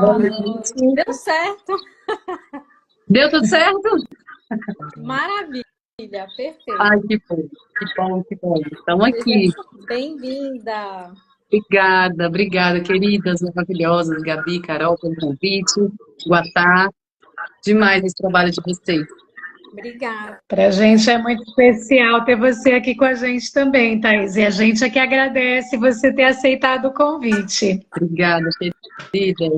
Boa noite. Deu certo? Deu tudo certo? Maravilha, perfeito. Ai, que bom, que bom, que bom. Estamos aqui. Bem-vinda. Obrigada, queridas, maravilhosas, Gabi, Carol, pelo convite. Guatá, demais esse trabalho de vocês. Obrigada. Para a gente é muito especial ter você aqui com a gente também, Thaís. E a gente é que agradece você ter aceitado o convite. Obrigada, queridas.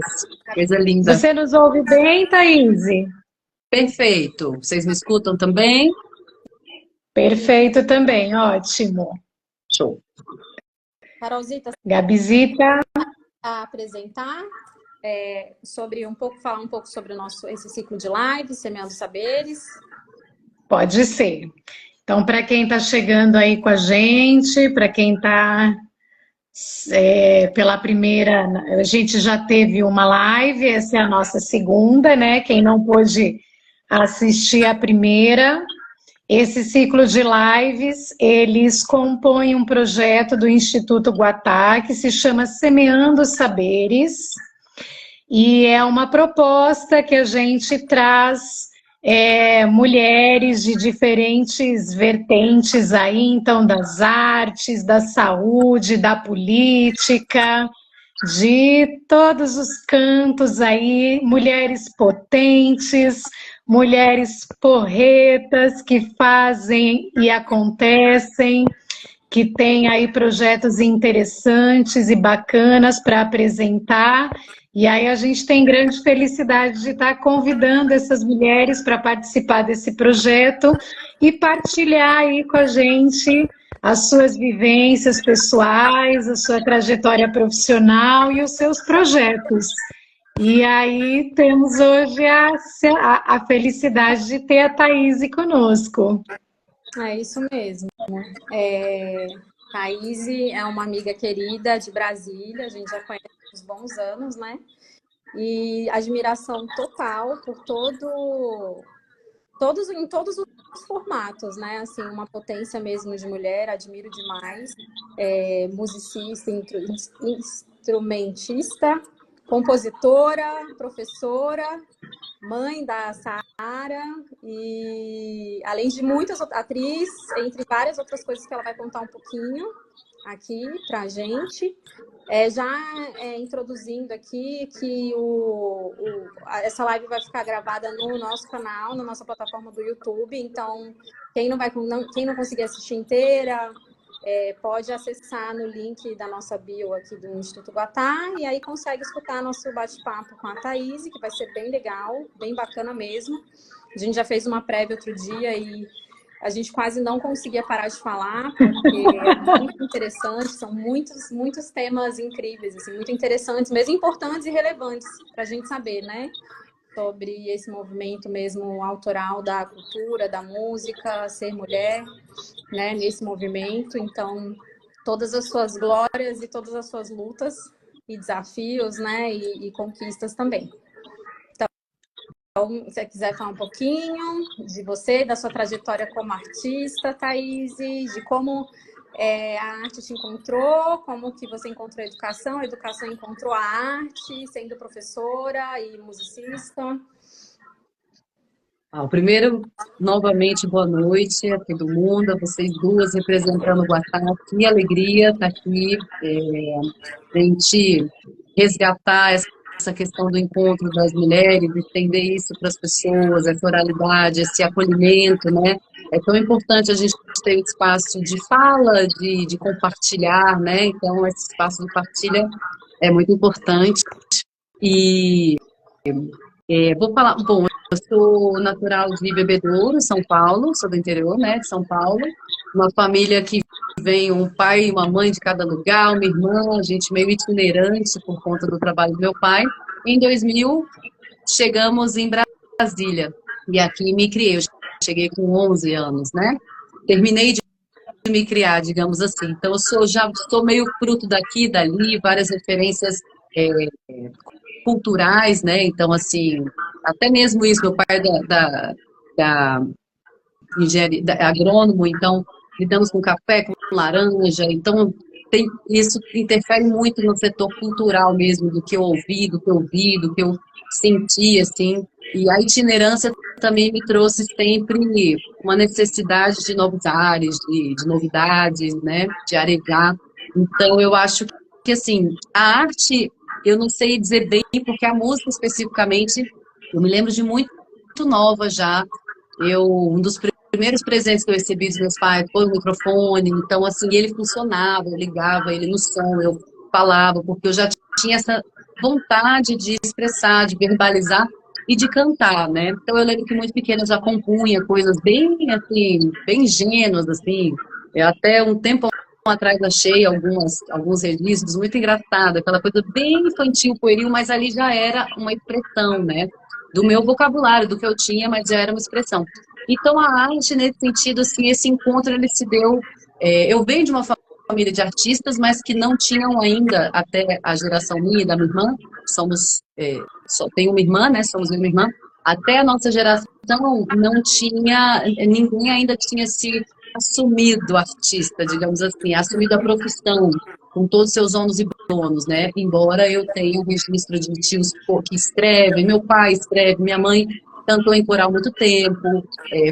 Coisa linda. Você nos ouve bem, Thaís? Perfeito. Vocês me escutam também? Perfeito também, ótimo. Show. Carolzita, Gabizita. a apresentar falar um pouco sobre esse ciclo de lives, Semeando Saberes. Pode ser. Então, para quem está chegando aí com a gente, para quem está pela primeira, a gente já teve uma live, essa é a nossa segunda, né? Quem não pôde assistir a primeira, esse ciclo de lives, eles compõem um projeto do Instituto Guatá, que se chama Semeando Saberes, e é uma proposta que a gente traz mulheres de diferentes vertentes aí, então das artes, da saúde, da política, de todos os cantos aí, mulheres potentes, mulheres porretas que fazem e acontecem, que têm aí projetos interessantes e bacanas para apresentar. E aí a gente tem grande felicidade de estar convidando essas mulheres para participar desse projeto e partilhar aí com a gente as suas vivências pessoais, a sua trajetória profissional e os seus projetos. E aí temos hoje a felicidade de ter a Thaís conosco. É isso mesmo. Thaís é uma amiga querida de Brasília, a gente já conhece há uns bons anos, né? E admiração total por em todos os formatos, né? Assim, uma potência mesmo de mulher, admiro demais. Musicista, instrumentista, compositora, professora, mãe da Sara e, além de muitas atriz, entre várias outras coisas que ela vai contar um pouquinho aqui pra gente. Introduzindo aqui que essa live vai ficar gravada no nosso canal, na nossa plataforma do YouTube, então quem não conseguir assistir inteira, pode acessar no link da nossa bio aqui do Instituto Guatá e aí consegue escutar nosso bate-papo com a Thaís, que vai ser bem legal, bem bacana mesmo. A gente já fez uma prévia outro dia e a gente quase não conseguia parar de falar, porque é muito interessante, são muitos temas incríveis, assim, muito interessantes, mesmo importantes e relevantes para a gente saber, né? Sobre esse movimento mesmo autoral da cultura, da música, ser mulher, né? Nesse movimento. Então, todas as suas glórias e todas as suas lutas e desafios, né? E conquistas também. Então, se você quiser falar um pouquinho de você, da sua trajetória como artista, Thaís, de como a arte te encontrou, como que você encontrou a educação encontrou a arte, sendo professora e musicista. Primeiro, novamente, boa noite a todo mundo, a vocês duas representando o Guatá. Que alegria estar aqui, a gente resgatar essa questão do encontro das mulheres, estender isso para as pessoas, essa oralidade, esse acolhimento, né? É tão importante a gente ter um espaço de fala, de compartilhar, né? Então, esse espaço de partilha é muito importante. E vou falar, bom, eu sou natural de Bebedouro, São Paulo, sou do interior, né, de São Paulo, uma família que vem um pai e uma mãe de cada lugar, uma irmã, a gente meio itinerante por conta do trabalho do meu pai. Em 2000, chegamos em Brasília, e aqui me criei, eu cheguei com 11 anos, né, terminei de me criar, digamos assim, então eu já sou meio fruto daqui, dali, várias referências culturais, né, então assim, até mesmo isso, meu pai é da engenharia, agrônomo, então lidamos com café, com laranja, então isso interfere muito no setor cultural mesmo, do que eu ouvi, do que eu vi, do que eu senti, assim. E a itinerância também me trouxe sempre uma necessidade de novos ares, de novidades, né, de arejar. Então, eu acho que, assim, a arte, eu não sei dizer bem, porque a música especificamente, eu me lembro de muito nova já. Um dos primeiros presentes que eu recebi dos meus pais foi o microfone, então, assim, ele funcionava, eu ligava ele no som, eu falava, porque eu já tinha essa vontade de expressar, de verbalizar e de cantar, né? Então, eu lembro que muito pequena eu já compunha coisas bem, assim, bem ingênuas, assim. Eu até um tempo atrás achei alguns registros muito engraçados, aquela coisa bem infantil, pueril, mas ali já era uma expressão, né? Do meu vocabulário, do que eu tinha, mas já era uma expressão. Então, a arte, nesse sentido, assim, esse encontro, ele se deu... eu venho de uma família de artistas, mas que não tinham ainda, até a geração minha e da minha irmã, só tenho uma irmã, né, somos eu e minha irmã, até a nossa geração não tinha, ninguém ainda tinha se assumido artista, digamos assim, assumido a profissão, com todos os seus ônus e bônus, né, embora eu tenha um registro de tios que escrevem, meu pai escreve, minha mãe cantou em coral muito tempo,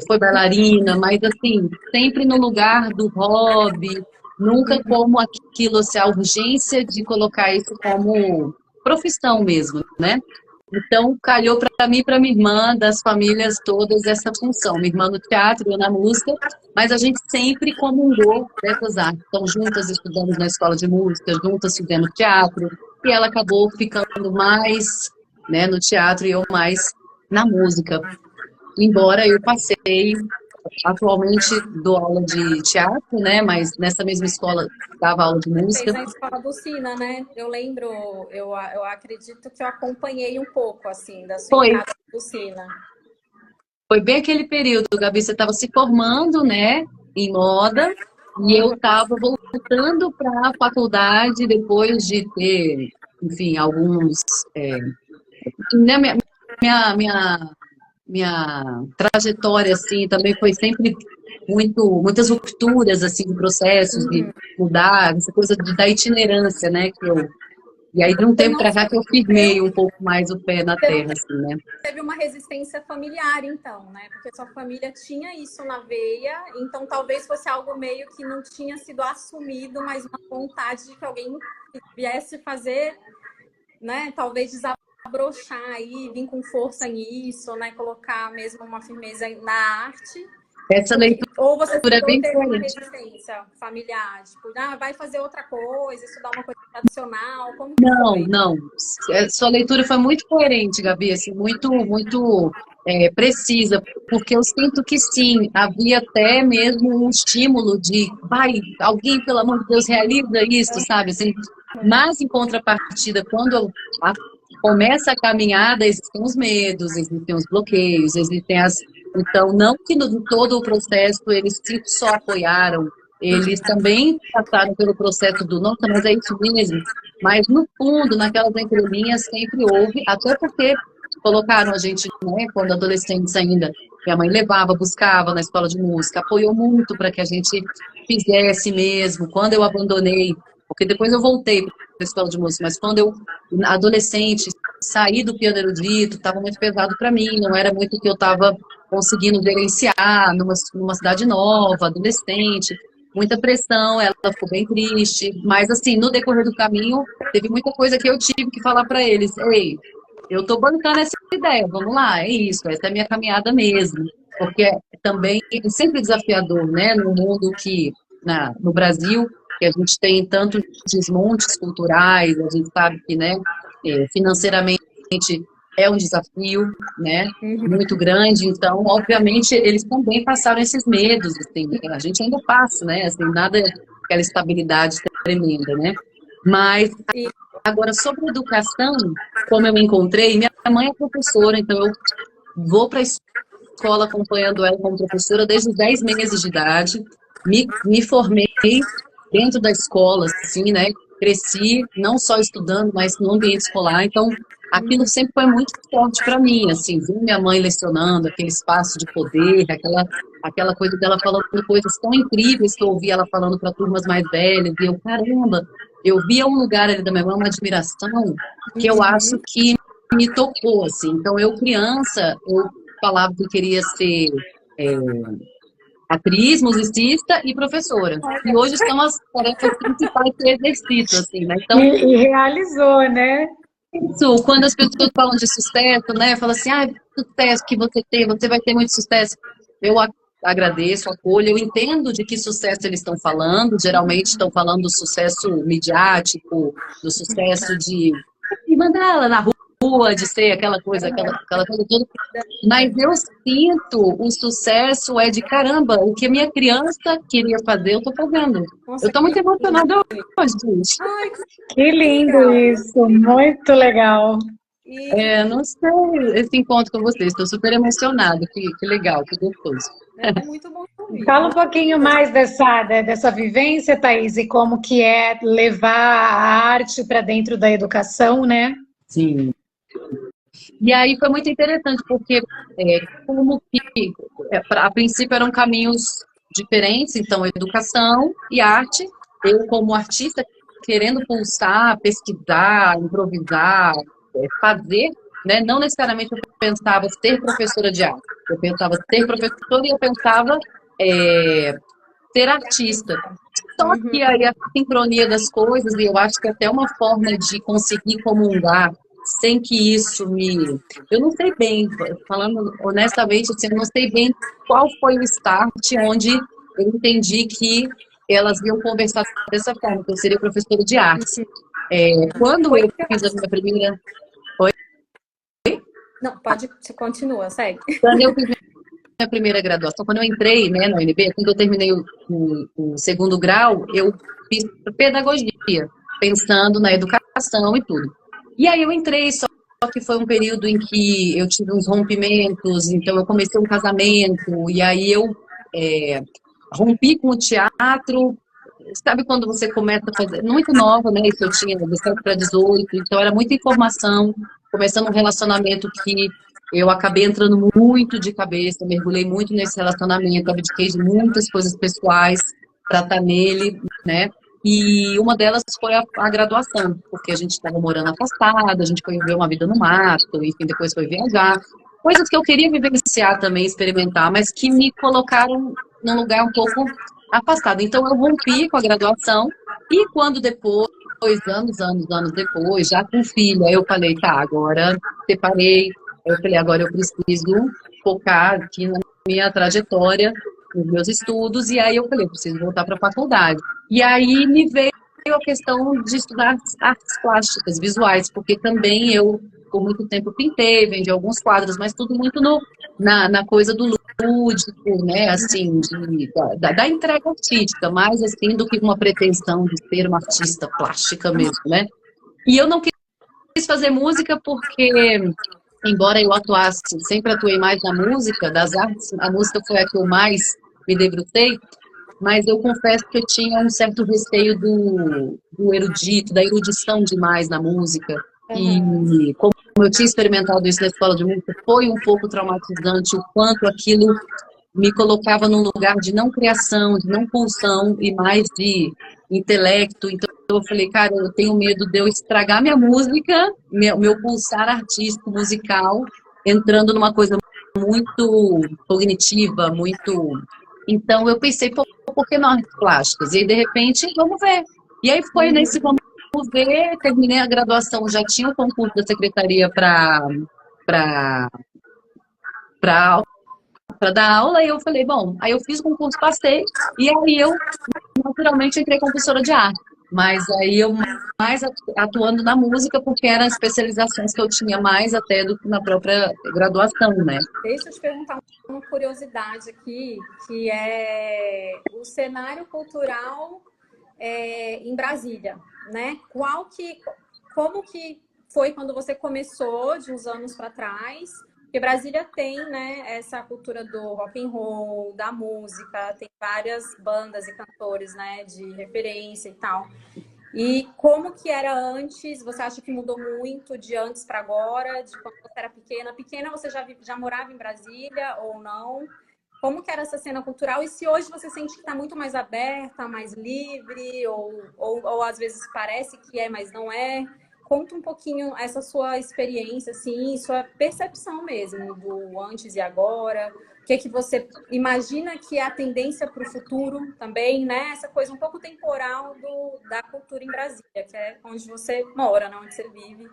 foi bailarina, mas assim, sempre no lugar do hobby, nunca como aquilo, assim, a urgência de colocar isso como profissão mesmo, né? Então, calhou para mim e para minha irmã, das famílias todas, essa função. Minha irmã no teatro, eu na música, mas a gente sempre comungou dessas artes. Então, juntas estudamos na escola de música, juntas fizemos teatro, e ela acabou ficando mais, né, no teatro e eu mais na música. Embora eu passei, atualmente dou aula de teatro, né, mas nessa mesma escola dava aula de música. Fez na escola do Sina, né? Eu lembro, eu acredito que eu acompanhei um pouco, assim, da sua entrada do Sina. Foi bem aquele período, Gabi, você estava se formando, né, em moda, e eu estava voltando para a faculdade depois de ter, enfim, alguns... minha trajetória, assim, também foi sempre muitas rupturas, assim, de processos, de mudar, essa coisa da itinerância, né, e aí, de um tempo para cá, que eu firmei um pouco mais o pé na terra, assim, né. Teve uma resistência familiar, então, né, porque sua família tinha isso na veia, então talvez fosse algo meio que não tinha sido assumido, mas uma vontade de que alguém viesse fazer, né, talvez desabrochar aí, vir com força nisso, né, colocar mesmo uma firmeza na arte. Essa leitura ou você é bem teve uma diferente. resistência familiar, tipo, vai fazer outra coisa, estudar uma coisa tradicional, como que Não. Sua leitura foi muito coerente, Gabi, assim, muito precisa, porque eu sinto que sim, havia até mesmo um estímulo de, alguém, pelo amor de Deus, realiza isso, sabe, assim, mas em contrapartida, quando começa a caminhada, existem os medos, existem os bloqueios, existem Então, não que no todo o processo eles só apoiaram, eles também passaram pelo processo do nossa, mas é isso mesmo. Mas, no fundo, naquelas entrelinhas, sempre houve, até porque colocaram a gente, né, quando adolescentes ainda, minha mãe levava, buscava na escola de música, apoiou muito para que a gente fizesse mesmo. Quando eu abandonei, porque depois eu voltei para a escola de música, mas quando eu, adolescente, saí do piano erudito, estava muito pesado para mim, não era muito o que eu estava conseguindo gerenciar numa cidade nova, adolescente, muita pressão, ela ficou bem triste, mas assim, no decorrer do caminho, teve muita coisa que eu tive que falar para eles, ei, eu tô bancando essa ideia, vamos lá, é isso, essa é a minha caminhada mesmo, porque também é sempre desafiador, né, no mundo no Brasil, que a gente tem tantos desmontes culturais, a gente sabe que, né, financeiramente é um desafio, né, muito grande, então, obviamente, eles também passaram esses medos, assim, a gente ainda passa, né, assim, nada aquela estabilidade tremenda, né, mas, agora, sobre educação, como eu me encontrei, minha mãe é professora, então eu vou para a escola acompanhando ela como professora desde os 10 meses de idade, me formei dentro da escola, assim, né, cresci não só estudando, mas no ambiente escolar, então aquilo sempre foi muito forte para mim, assim, ver minha mãe lecionando, aquele espaço de poder, aquela coisa dela falando coisas tão incríveis que eu ouvia ela falando para turmas mais velhas, e eu, caramba, eu via um lugar ali da minha mãe, uma admiração, que eu acho que me tocou, assim. Então, eu criança, eu falava que eu queria ser é, atriz, musicista e professora. E hoje são as tarefas principais que eu exercito, assim, né? Então, E realizou, né? isso, quando as pessoas falam de sucesso, né? Falam assim, ah, sucesso que você tem, você vai ter muito sucesso. Eu agradeço, acolho, eu entendo de que sucesso eles estão falando, geralmente estão falando do sucesso midiático, do sucesso de mandar ela na rua, de ser aquela coisa, aquela coisa toda. Mas eu sinto o sucesso é de caramba, o que a minha criança queria fazer, eu estou fazendo. Nossa, Eu estou muito emocionada hoje, gente. Ai, Que lindo legal. isso, muito legal. Não sei, esse encontro com vocês, estou super emocionada, que legal, que gostoso. É muito bom ouvir. Fala um pouquinho mais dessa vivência, Thaís, e como que é levar a arte para dentro da educação, né? Sim. E aí foi muito interessante, porque como que, a princípio eram caminhos diferentes, então educação e arte, eu como artista querendo pulsar, pesquisar, improvisar, fazer, né? Não necessariamente eu pensava ser professora de arte, eu pensava ser professora e eu pensava ser artista. Só que aí a sincronia das coisas, e eu acho que até uma forma de conseguir comungar sem que isso me... Eu não sei bem, falando honestamente, assim, eu não sei bem qual foi o start onde eu entendi que elas iam conversar dessa forma, que eu seria professora de artes. Quando eu fiz a minha primeira... Não, pode, você continua, segue. Quando eu fiz minha primeira graduação, quando eu entrei, né, na UNB, quando eu terminei o segundo grau, eu fiz pedagogia, pensando na educação e tudo. E aí eu entrei, só que foi um período em que eu tive uns rompimentos, então eu comecei um casamento, e aí eu rompi com o teatro. Sabe quando você começa a fazer, muito nova, né, isso eu tinha 17 para 18, então era muita informação, começando um relacionamento que eu acabei entrando muito de cabeça, mergulhei muito nesse relacionamento, abdiquei de muitas coisas pessoais para estar nele, né? E uma delas foi a graduação, porque a gente estava morando afastado, a gente foi viver uma vida no mato, enfim, depois foi viajar. Coisas que eu queria vivenciar também, experimentar, mas que me colocaram num lugar um pouco afastado. Então eu rompi com a graduação e quando depois, anos depois, já com filha, eu falei, tá, agora separei, eu falei, agora eu preciso focar aqui na minha trajetória, nos meus estudos, e aí eu falei, eu preciso voltar para a faculdade. E aí me veio a questão de estudar artes plásticas, visuais, porque também eu, por muito tempo, pintei, vendi alguns quadros, mas tudo muito na coisa do lúdico, né, assim, da entrega artística, mais assim do que uma pretensão de ser uma artista plástica mesmo, né. E eu não quis fazer música porque, embora eu atuasse, sempre atuei mais na música, das artes, a música foi a que eu mais me debrucei, mas eu confesso que eu tinha um certo receio do erudito, da erudição demais na música, e como eu tinha experimentado isso na escola de música, foi um pouco traumatizante o quanto aquilo me colocava num lugar de não criação, de não pulsão e mais de intelecto. Então eu falei, cara, eu tenho medo de eu estragar minha música, meu pulsar artístico, musical, entrando numa coisa muito cognitiva, muito... Então eu pensei, pô, por que não artes plásticas? E aí, de repente, vamos ver. E aí foi nesse vamos ver, terminei a graduação, já tinha o concurso da secretaria para dar aula, e eu falei, bom, aí eu fiz o concurso, passei, e aí eu naturalmente entrei como professora de arte. Mas aí eu mais atuando na música, porque eram especializações que eu tinha mais até do que na própria graduação, né? Deixa eu te perguntar uma curiosidade aqui, que é o cenário cultural em Brasília, né? Como que foi quando você começou, de uns anos para trás? Porque Brasília tem, né, essa cultura do rock and roll, da música, tem várias bandas e cantores, né, de referência e tal. E como que era antes? Você acha que mudou muito de antes para agora, de quando você era pequena? Pequena você já morava em Brasília ou não? como que era essa cena cultural e se hoje você sente que está muito mais aberta, mais livre, ou às vezes parece que é, mas não é. Conta um pouquinho essa sua experiência, assim, sua percepção mesmo do antes e agora. O que é que você imagina que é a tendência para o futuro também, né? Essa coisa um pouco temporal da cultura em Brasília, que é onde você mora, né? Onde você vive.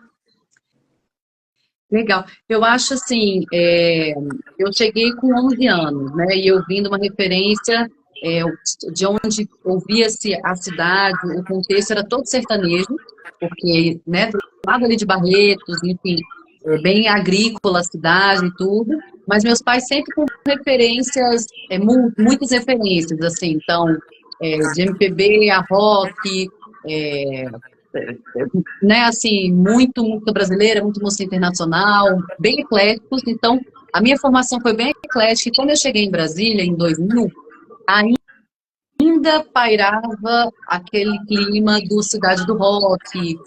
Legal. Eu acho assim, eu cheguei com 11 anos, né? E eu vim de uma referência é, de onde ouvia-se a cidade, o contexto era todo sertanejo, porque, né, do lado ali de Barretos, enfim, bem agrícola a cidade e tudo, mas meus pais sempre com referências, muitas referências, assim, então, de MPB a rock, é, né, assim, muito brasileira, muito música internacional, bem ecléticos. Então, a minha formação foi bem eclética. E quando eu cheguei em Brasília, em 2000, ainda pairava aquele clima do Cidade do Rock,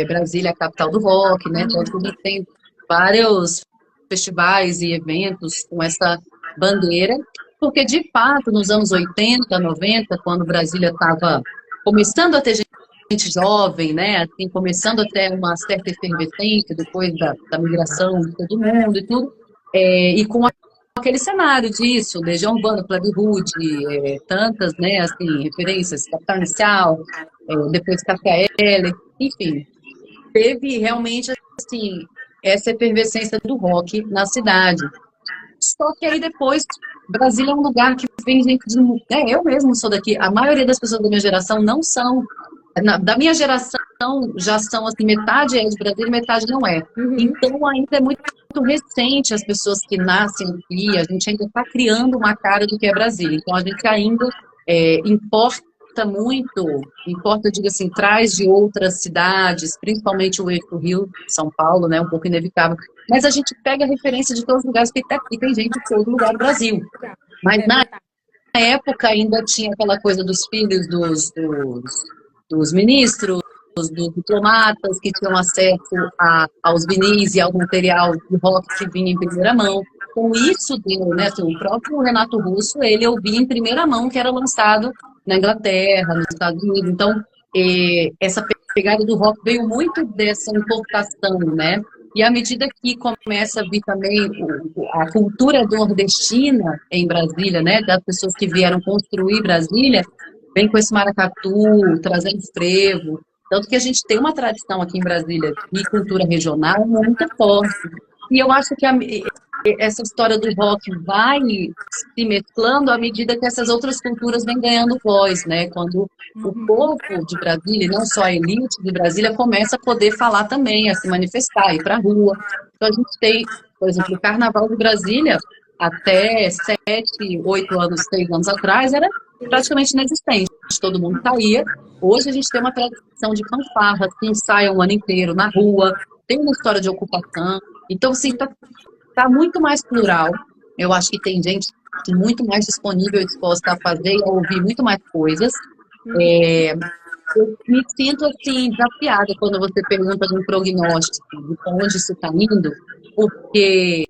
Brasília é a capital do rock, né? Tanto que a gente tem vários festivais e eventos com essa bandeira, porque, de fato, nos anos 80, 90, quando Brasília estava começando a ter gente jovem, né, assim, começando a ter uma certa efervescência depois da migração de todo mundo e tudo, e com aquele cenário disso, Legião Urbana, Plebe Rude, tantas, né, assim, referências, Capital Inicial, depois Café L, enfim, teve realmente, assim, essa efervescência do rock na cidade. Só que aí depois, Brasília é um lugar que vem gente de... eu mesmo sou daqui, a maioria das pessoas da minha geração não são. Da minha geração, já são, assim, metade é de Brasília e metade não é. Então, ainda é muito recente as pessoas que nascem aqui, a gente ainda está criando uma cara do que é Brasília. Então, a gente ainda importa, eu digo assim, traz de outras cidades, principalmente o eixo Rio, São Paulo, né, um pouco inevitável. Mas a gente pega a referência de todos os lugares, porque aqui tem gente de todo lugar do Brasil. Mas na época ainda tinha aquela coisa dos filhos dos ministros, dos diplomatas que tinham acesso aos vinis e ao material de rock que vinha em primeira mão. Com isso deu, né, assim, o próprio Renato Russo, ele ouvia em primeira mão que era lançado na Inglaterra, nos Estados Unidos. Então, essa pegada do rock veio muito dessa importação, né? E à medida que começa a vir também a cultura nordestina em Brasília, né, das pessoas que vieram construir Brasília, vem com esse maracatu, trazendo frevo. Tanto que a gente tem uma tradição aqui em Brasília de cultura regional muito forte. E eu acho que essa história do rock vai se mesclando à medida que essas outras culturas vêm ganhando voz, né? Quando o povo de Brasília, e não só a elite de Brasília, começa a poder falar também, a se manifestar, ir para a rua. Então a gente tem, por exemplo, o Carnaval de Brasília, até 7, 8 anos, 6 anos atrás, era praticamente inexistente. Todo mundo saía. Hoje a gente tem uma tradição de fanfarras que ensaiam o ano inteiro na rua, tem uma história de ocupação. Então, assim, está muito mais plural. Eu acho que tem gente muito mais disponível e disposta a fazer e a ouvir muito mais coisas. Eu me sinto, assim, desafiada quando você pergunta de um prognóstico, de onde isso está indo, porque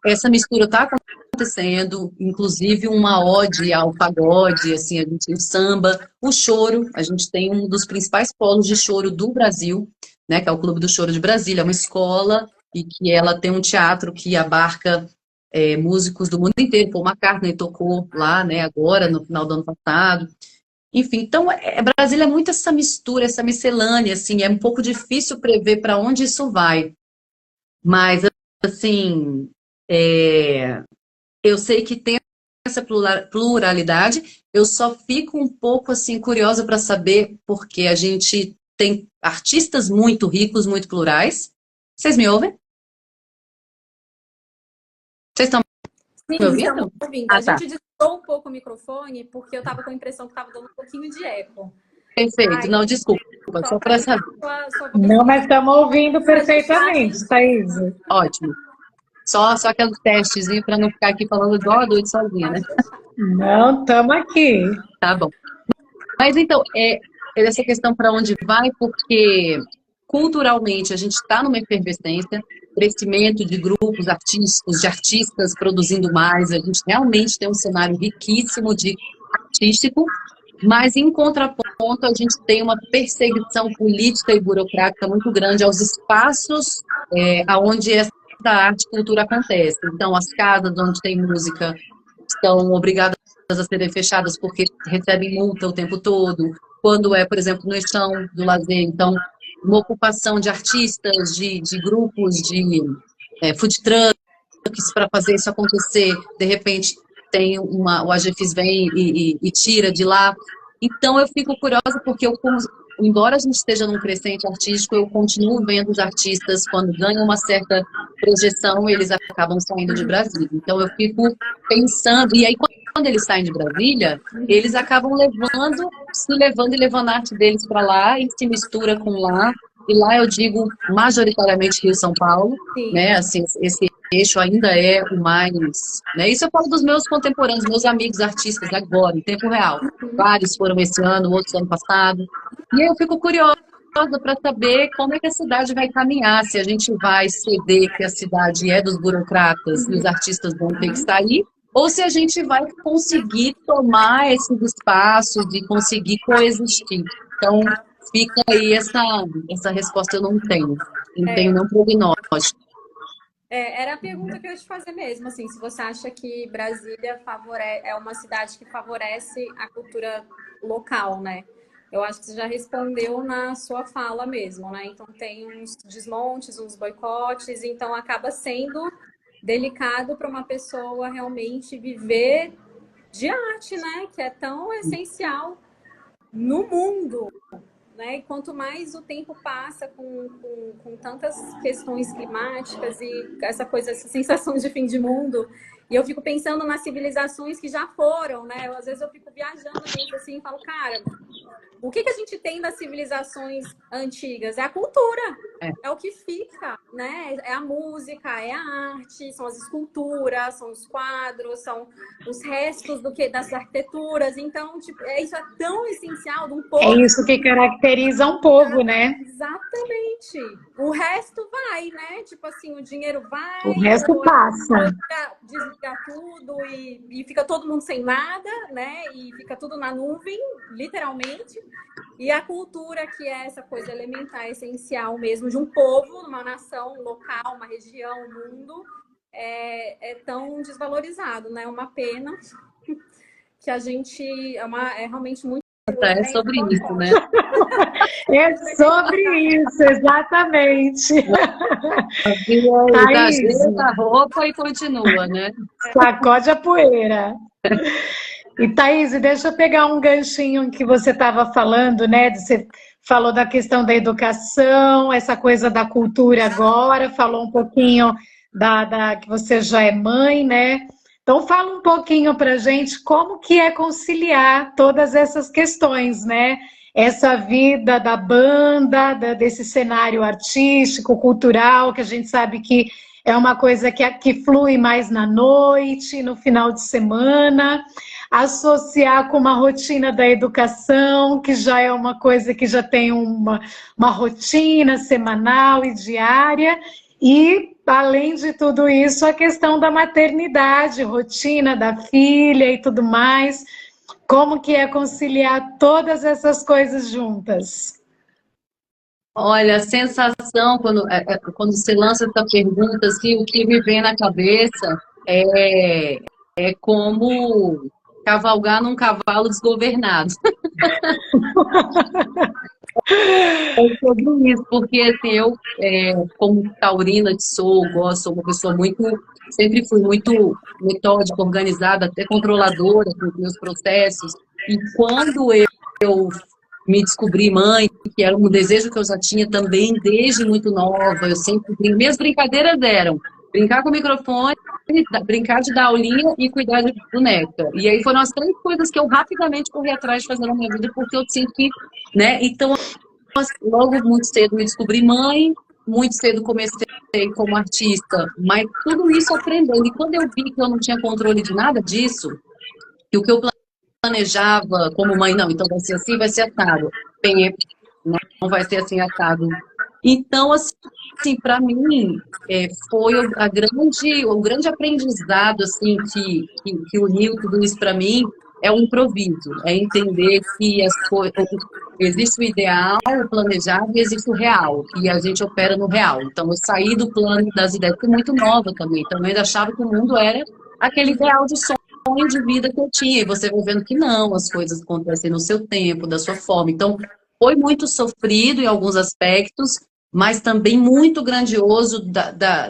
essa mistura está acontecendo, inclusive uma ode ao pagode, assim, a gente tem o samba, o choro, a gente tem um dos principais polos de choro do Brasil, né, que é o Clube do Choro de Brasília, é uma escola e que ela tem um teatro que abarca músicos do mundo inteiro. Paul McCartney tocou lá, né, agora, no final do ano passado. Enfim, então, Brasília é muito essa mistura, essa miscelânea, assim, é um pouco difícil prever para onde isso vai. Mas, assim, eu sei que tem essa pluralidade, eu só fico um pouco, assim, curiosa para saber, porque a gente tem artistas muito ricos, muito plurais. Vocês me ouvem? Vocês estão me ouvindo? Estamos ouvindo. A gente desligou um pouco o microfone, porque eu estava com a impressão que estava dando um pouquinho de eco. Perfeito. Não, desculpa, só para saber. Não, mas estamos ouvindo perfeitamente, Thaís. Ótimo. Só aquele testezinho para não ficar aqui falando igual a doido sozinha, né? Não, estamos aqui. Tá bom. Mas então, essa questão para onde vai, porque culturalmente a gente está numa efervescência, crescimento de grupos artísticos, de artistas produzindo mais. A gente realmente tem um cenário riquíssimo de artístico, mas, em contraponto, a gente tem uma perseguição política e burocrática muito grande aos espaços onde essa arte e cultura acontece. Então, as casas onde tem música estão obrigadas a serem fechadas porque recebem multa o tempo todo. Quando por exemplo, no eixão do lazer, então, uma ocupação de artistas, de grupos, de food trucks para fazer isso acontecer, de repente tem o AGFIS vem e tira de lá. Então eu fico curiosa porque embora a gente esteja num crescente artístico, eu continuo vendo os artistas, quando ganham uma certa projeção, eles acabam saindo de Brasília. Então eu fico pensando, e aí quando eles saem de Brasília, eles acabam se levando e levando a arte deles para lá e se mistura com lá. E lá eu digo majoritariamente Rio-São Paulo, né? Assim, esse eixo ainda é o mais, né? Isso eu falo dos meus contemporâneos, meus amigos artistas agora, em tempo real. Vários foram esse ano, outros ano passado. E aí eu fico curiosa para saber como é que a cidade vai caminhar, se a gente vai ceder que a cidade é dos burocratas e os artistas vão ter que sair, ou se a gente vai conseguir tomar esses espaços e conseguir coexistir. Então, fica aí essa resposta, eu não tenho nenhum prognóstico. Era a pergunta que eu ia te fazer mesmo, assim, se você acha que Brasília é uma cidade que favorece a cultura local, né? Eu acho que você já respondeu na sua fala mesmo, né? Então tem uns desmontes, uns boicotes, então acaba sendo delicado para uma pessoa realmente viver de arte, né? Que é tão essencial no mundo, né? E quanto mais o tempo passa com tantas questões climáticas e essa sensação de fim de mundo, e eu fico pensando nas civilizações que já foram, né? Às vezes eu fico viajando nisso assim e falo, cara, o que a gente tem das civilizações antigas? É a cultura, é o que fica, né? É a música, é a arte, são as esculturas, são os quadros, são os restos das arquiteturas. Então, tipo, isso é tão essencial de um povo. É isso que caracteriza um povo, né? Exatamente. O resto vai, né? Tipo assim, o dinheiro vai, o resto passa. Desligar tudo e fica todo mundo sem nada, né? E fica tudo na nuvem, literalmente. E a cultura, que é essa coisa elementar, essencial mesmo de um povo, uma nação, um local, uma região, um mundo, é tão desvalorizado, né? É uma pena que a gente... É realmente muito... É sobre isso, né? É sobre isso, exatamente. Exagera a roupa e continua, né? Sacode a poeira. E, Thaís, deixa eu pegar um ganchinho que você estava falando, né? Você falou da questão da educação, essa coisa da cultura agora, falou um pouquinho que você já é mãe, né? Então, fala um pouquinho para a gente como que é conciliar todas essas questões, né? Essa vida da banda, desse cenário artístico, cultural, que a gente sabe que é uma coisa que flui mais na noite, no final de semana, associar com uma rotina da educação, que já é uma coisa que já tem uma rotina semanal e diária, e, além de tudo isso, a questão da maternidade, rotina da filha e tudo mais. Como que é conciliar todas essas coisas juntas? Olha, a sensação, quando você lança essa pergunta, assim, o que me vem na cabeça é como cavalgar num cavalo desgovernado. É sobre isso, porque assim, eu, como taurina que sou uma pessoa sempre fui muito metódica, organizada, até controladora dos meus processos, e quando eu me descobri mãe, que era um desejo que eu já tinha também desde muito nova, eu sempre, minhas brincadeiras eram brincar com o microfone, brincar de dar aulinha e cuidar de boneca. E aí foram as 3 coisas que eu rapidamente corri atrás de fazer na minha vida, porque eu sinto que, né, então, logo muito cedo me descobri mãe, muito cedo comecei como artista, mas tudo isso aprendendo. E quando eu vi que eu não tinha controle de nada disso, que o que eu planejava como mãe, não, então vai ser assim, vai ser assado. Não vai ser assim assado. Então, assim, para mim, foi o grande aprendizado assim, que uniu tudo isso para mim é o improviso, é entender que existe o ideal, o planejado e existe o real, e a gente opera no real. Então, eu saí do plano das ideias, fui muito nova também, então eu ainda achava que o mundo era aquele ideal de sonho de vida que eu tinha, e você vai vendo que não, as coisas acontecem no seu tempo, da sua forma. Então, foi muito sofrido em alguns aspectos, mas também muito grandioso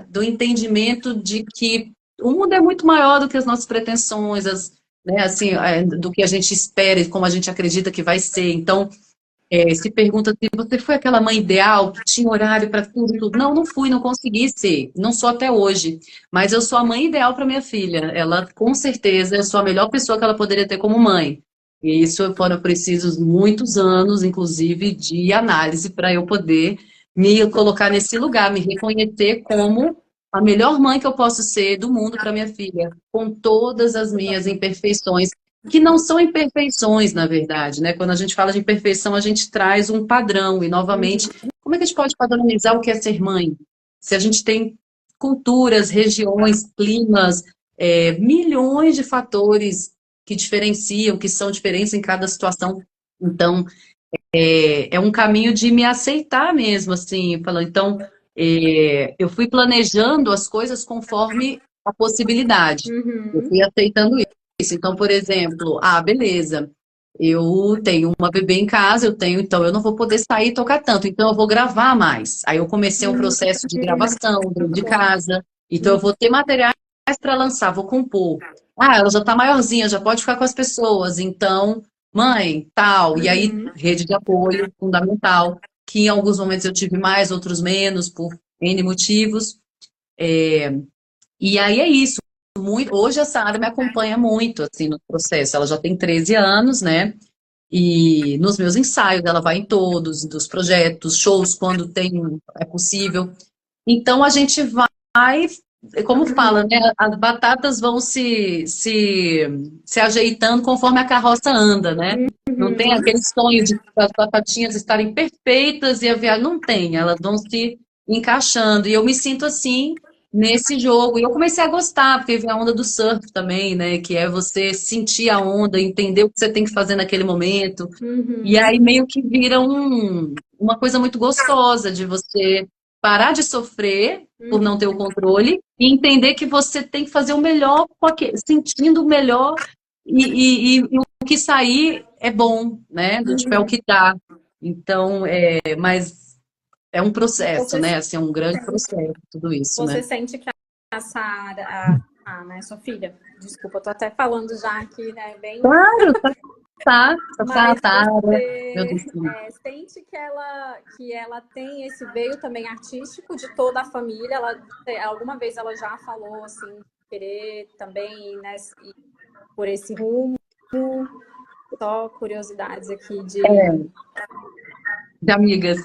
do entendimento de que o mundo é muito maior do que as nossas pretensões, né, assim, do que a gente espera e como a gente acredita que vai ser. Então, se pergunta se você foi aquela mãe ideal que tinha horário para tudo, tudo. Não, não fui, não consegui ser, não sou até hoje, mas eu sou a mãe ideal para minha filha. Ela, com certeza, eu sou a melhor pessoa que ela poderia ter como mãe. E isso foram precisos muitos anos, inclusive, de análise para eu poder me colocar nesse lugar, me reconhecer como a melhor mãe que eu posso ser do mundo para minha filha, com todas as minhas imperfeições, que não são imperfeições, na verdade, né? Quando a gente fala de imperfeição, a gente traz um padrão, e novamente, como é que a gente pode padronizar o que é ser mãe? Se a gente tem culturas, regiões, climas, milhões de fatores que diferenciam, que são diferentes em cada situação. Então, é um caminho de me aceitar mesmo, assim, falando. Então, eu fui planejando as coisas conforme a possibilidade. Eu fui aceitando isso. Então, por exemplo, beleza, eu tenho uma bebê em casa, então eu não vou poder sair e tocar tanto, então eu vou gravar mais. Aí eu comecei um processo de gravação dentro de casa, então eu vou ter materiais para lançar, vou compor. Ela já está maiorzinha, já pode ficar com as pessoas, então, mãe, tal. E aí, rede de apoio, fundamental, que em alguns momentos eu tive mais, outros menos, por N motivos. E aí é isso. Hoje a Sara me acompanha muito, assim, no processo. Ela já tem 13 anos, né? E nos meus ensaios, ela vai em todos, dos projetos, shows, quando é possível. Então, a gente vai, como fala, né? As batatas vão se ajeitando conforme a carroça anda, né? Não tem aquele sonho de as batatinhas estarem perfeitas e a viagem. Não tem, elas vão se encaixando. E eu me sinto assim nesse jogo. E eu comecei a gostar, porque teve a onda do surf também, né? Que é você sentir a onda, entender o que você tem que fazer naquele momento. E aí meio que vira uma coisa muito gostosa de você parar de sofrer por não ter o controle e entender que você tem que fazer o melhor, sentindo o melhor e o que sair é bom, né? Tipo, é o que dá. Então, mas é um processo, né? Assim, é um grande processo, tudo isso, Você né? sente que a Sara, né, sua filha, desculpa, eu tô até falando já aqui, né, bem... Claro, tá. Mas Meu Deus. você sente que ela tem esse veio também artístico de toda a família? Alguma vez ela já falou, assim, querer também, né, por esse rumo? Só curiosidades aqui de amigas.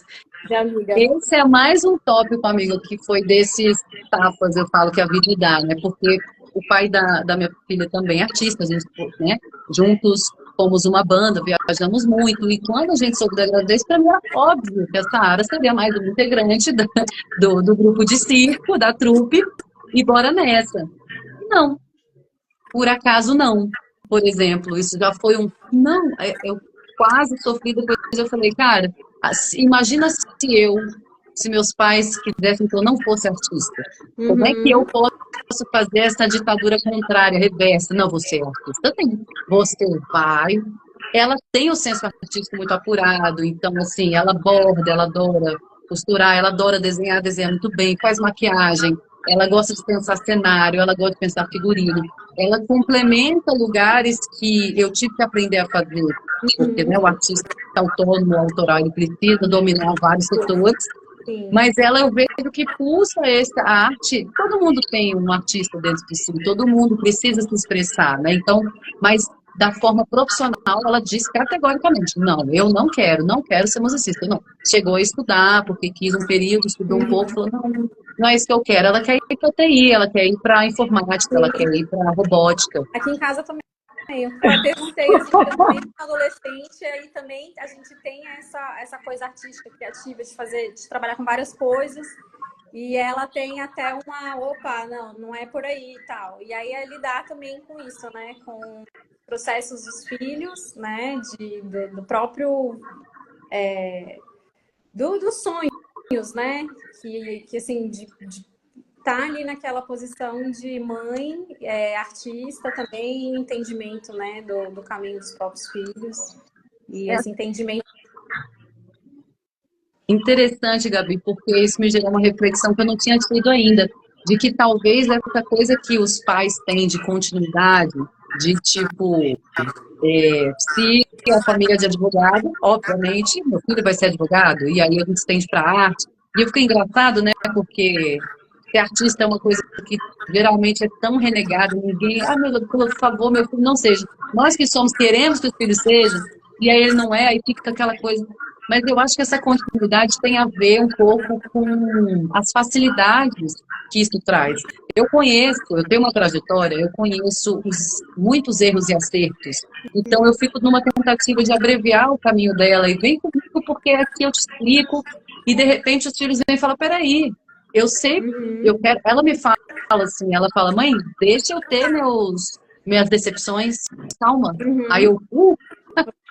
De amiga. Esse é mais um tópico, amiga, que foi desses tapas, eu falo que a vida dá, né? Porque o pai da minha filha também é artista, a gente, né? Juntos fomos uma banda, viajamos muito, e quando a gente soube da gravidez, para mim era óbvio que a Saara seria mais uma integrante do grupo de circo, da trupe, e bora nessa. Não, por acaso não. Por exemplo, isso já foi não, eu quase sofri, depois eu falei, cara, imagina se meus pais quisessem que eu não fosse artista. Como é que eu posso fazer essa ditadura contrária, reversa? Não, você é artista, tem. Você vai. Ela tem o senso artístico muito apurado, então, assim, ela borda, ela adora costurar, ela adora desenhar, desenha muito bem, faz maquiagem, ela gosta de pensar cenário, ela gosta de pensar figurino. Ela complementa lugares que eu tive que aprender a fazer, porque, né, o artista autônomo, autoral, ele precisa dominar vários setores, mas eu vejo que pulsa essa arte, todo mundo tem um artista dentro de si, todo mundo precisa se expressar, né? Então, mas da forma profissional, ela diz categoricamente, não, eu não quero ser musicista, não. Chegou a estudar, porque quis um período, estudou um pouco, falou, não é isso que eu quero, ela quer ir para TI, ela quer ir para informática, ela quer ir para robótica. Aqui em casa também Eu perguntei assim, mesmo adolescente, aí também a gente tem essa coisa artística, criativa, de trabalhar com várias coisas, e ela tem até opa, não é por aí e tal. E aí é lidar também com isso, né? Com processos dos filhos, né? Do próprio... dos sonhos, né? Que assim, de tá ali naquela posição de mãe, artista também, entendimento, né, do caminho dos próprios filhos, e esse entendimento. Interessante, Gabi, porque isso me gerou uma reflexão que eu não tinha tido ainda, de que talvez essa coisa que os pais têm de continuidade, de tipo, se a família é de advogado, obviamente, meu filho vai ser advogado, e aí a gente estende para a arte. E eu fiquei engraçado, né, porque ser artista é uma coisa que geralmente é tão renegada, ninguém, meu Deus, por favor, meu filho não seja. Nós que somos, queremos que os filhos sejam, e aí ele não é, aí fica aquela coisa. Mas eu acho que essa continuidade tem a ver um pouco com as facilidades que isso traz. Eu tenho uma trajetória, eu conheço muitos erros e acertos. Então eu fico numa tentativa de abreviar o caminho dela, e vem comigo porque aqui eu te explico, e de repente os filhos vêm e falam, peraí, eu sei, eu quero. Ela me fala assim, ela fala, mãe, deixa eu ter minhas decepções, calma. Aí eu,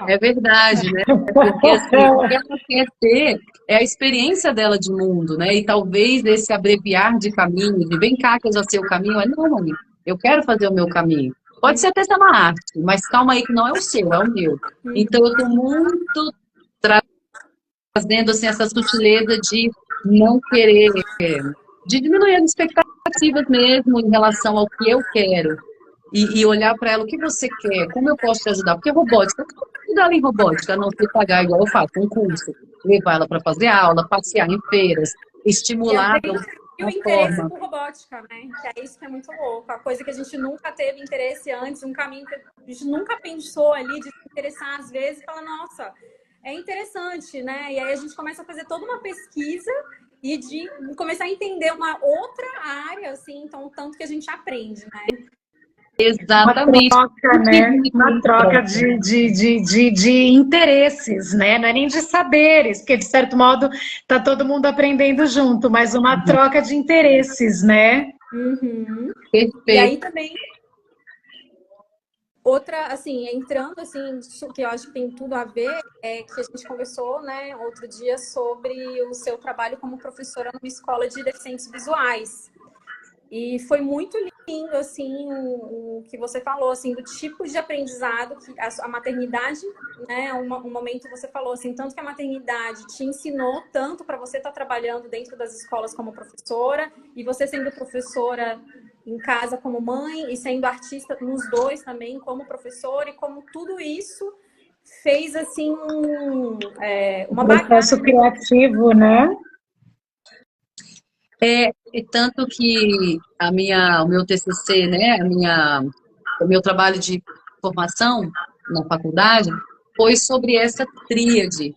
é verdade, né? Porque assim, o que ela quer ter é a experiência dela de mundo, né? E talvez esse abreviar de caminho, de vem cá que eu já sei o caminho, não, mãe, eu quero fazer o meu caminho. Pode ser até ser uma arte, mas calma aí que não é o seu, é o meu. Então eu estou muito trazendo assim, essa sutileza de não querer, de diminuir as expectativas mesmo em relação ao que eu quero. E olhar para ela, o que você quer, como eu posso te ajudar? Porque robótica, eu não posso ajudar ela em robótica, a não ser pagar igual eu faço, um curso, levar ela para fazer aula, passear em feiras, estimular de e o interesse por robótica, né? Que é isso que é muito louco. A coisa que a gente nunca teve interesse antes, um caminho que a gente nunca pensou ali de se interessar às vezes, e fala, nossa, é interessante, né? E aí a gente começa a fazer toda uma pesquisa e de começar a entender uma outra área, assim, então tanto que a gente aprende, né? Exatamente. Uma troca, né? Uma troca de interesses, né? Não é nem de saberes, porque de certo modo está todo mundo aprendendo junto, mas uma troca de interesses, né? Perfeito. E aí também outra, assim, entrando assim, que eu acho que tem tudo a ver, é que a gente conversou, né, outro dia sobre o seu trabalho como professora numa escola de deficientes visuais. E foi muito lindo, assim, o que você falou, assim, do tipo de aprendizado que a maternidade, né, um momento você falou, assim, tanto que a maternidade te ensinou tanto para você estar trabalhando dentro das escolas como professora, e você sendo professora em casa como mãe, e sendo artista nos dois também, como professora, e como tudo isso fez, assim, uma processo criativo, né? E tanto que o meu TCC, né, o meu trabalho de formação na faculdade foi sobre essa tríade.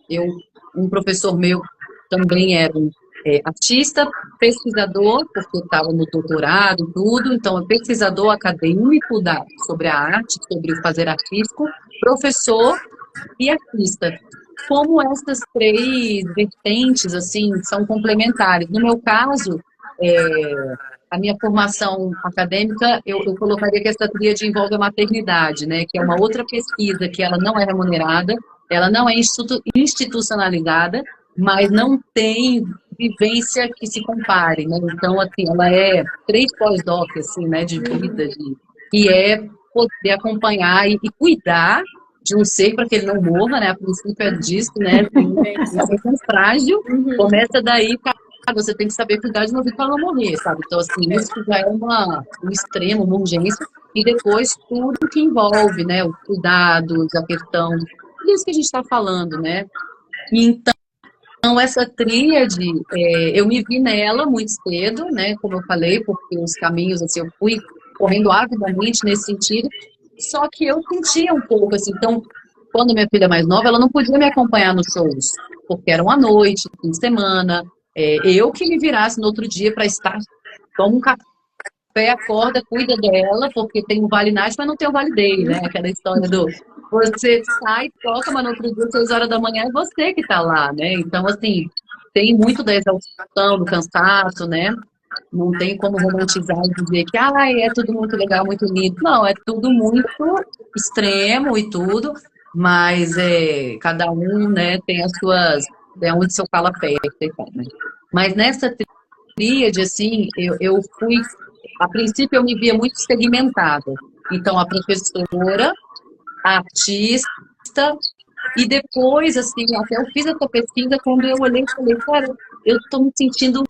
Um professor meu também era artista, pesquisador, porque estava no doutorado e tudo, então é pesquisador acadêmico sobre a arte, sobre o fazer artístico, professor e artista. Como essas três vertentes, assim, são complementares. No meu caso, a minha formação acadêmica, eu colocaria que essa tríade envolve a maternidade, né, que é uma outra pesquisa que ela não é remunerada, ela não é institucionalizada, mas não tem vivência que se compare, né? Então, assim, ela é 3 pós-doc, assim, né, de vida, que é poder acompanhar e cuidar de um ser para que ele não morra, né? A princípio é disso, né? Isso é frágil, começa daí, você tem que saber cuidar de novo para não morrer, sabe? Então, assim, isso já é um extremo, uma urgência, e depois tudo que envolve, né? Os cuidados, a questão, tudo isso que a gente está falando, né? E então, essa tríade, eu me vi nela muito cedo, né? Como eu falei, porque os caminhos, assim, eu fui correndo avidamente nesse sentido, só que eu sentia um pouco, assim, então, quando minha filha mais nova, ela não podia me acompanhar nos shows, porque eram à noite, fim de semana, eu que me virasse no outro dia para estar como um pé, acorda, cuida dela, porque tem o Vale Night, mas não tem o Vale Day, né? Aquela história do você sai, toca, mas no outro dia, 6 horas da manhã, é você que tá lá, né? Então, assim, tem muito da exaustão, do cansaço, né? Não tem como romantizar e dizer que é tudo muito legal, muito lindo. Não, é tudo muito extremo e tudo, mas cada um, né, tem as suas, onde seu calo aperta e tal, né? Mas nessa tríade, assim, eu fui, a princípio eu me via muito segmentada. Então, a professora, a artista, e depois, assim, até eu fiz essa pesquisa, quando eu olhei e falei, cara, eu estou me sentindo,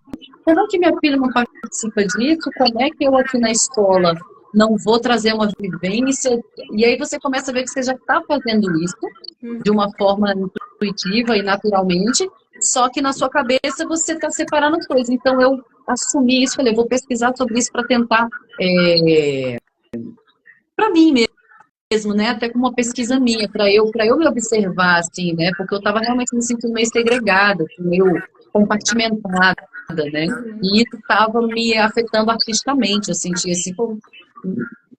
será que minha filha não participa disso? Como é que eu aqui na escola não vou trazer uma vivência? E aí você começa a ver que você já está fazendo isso de uma forma intuitiva e naturalmente, só que na sua cabeça você está separando as coisas. Então eu assumi isso, falei, vou pesquisar sobre isso para tentar, para mim mesmo, né? Até como uma pesquisa minha, para eu me observar, assim, né? Porque eu estava realmente me sentindo meio segregada, meio compartimentada, né? E isso estava me afetando artisticamente, eu sentia assim, pô,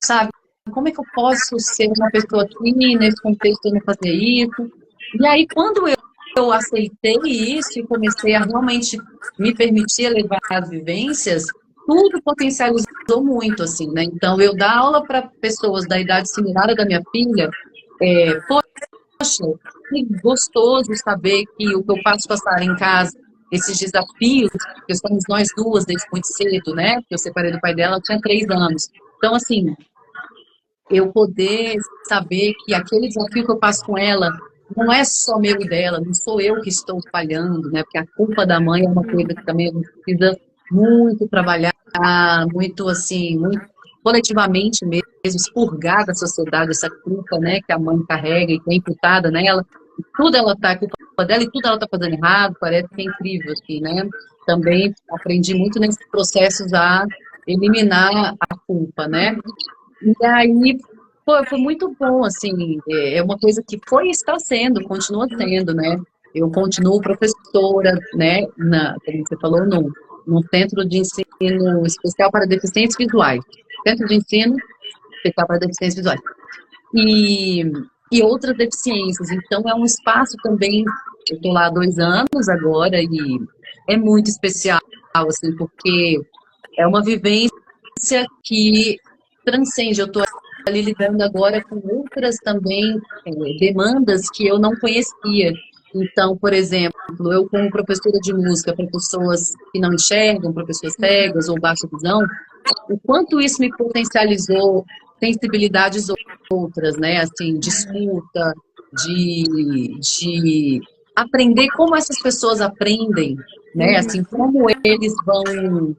sabe? Como é que eu posso ser uma pessoa aqui, nesse contexto, eu não fazer isso? E aí, quando eu aceitei isso e comecei a realmente me permitir levar as vivências, tudo potencializou muito, assim, né? Então, eu dar aula para pessoas da idade similar à da minha filha, poxa, que gostoso saber que o que eu faço passar em casa, esses desafios, que estamos nós duas desde muito cedo, né? Porque eu separei do pai dela, eu tinha 3 anos. Então, assim, eu poder saber que aquele desafio que eu passo com ela não é só meu e dela, não sou eu que estou falhando, né? Porque a culpa da mãe é uma coisa que também a gente precisa muito trabalhar, muito assim, muito coletivamente mesmo, expurgar da sociedade essa culpa, né, que a mãe carrega e que é imputada nela. E tudo ela tá, a culpa dela e tudo ela tá fazendo errado, parece que é incrível, assim, né? Também aprendi muito nesses processos a eliminar a culpa, né? E aí, foi muito bom, assim, é uma coisa que foi e está sendo, continua sendo, né? Eu continuo professora, né, como você falou, no Centro de Ensino Especial para Deficientes Visuais. Centro de Ensino Especial para Deficientes Visuais. E outras deficiências. Então, é um espaço também, eu estou lá há 2 anos agora, e é muito especial, assim, porque é uma vivência que transcende. Eu estou ali lidando agora com outras também demandas que eu não conhecia. Então, por exemplo, eu como professora de música para pessoas que não enxergam, para pessoas cegas ou baixa visão, o quanto isso me potencializou sensibilidades outras, né? Assim, de escuta, de aprender como essas pessoas aprendem, né? Assim, como eles vão,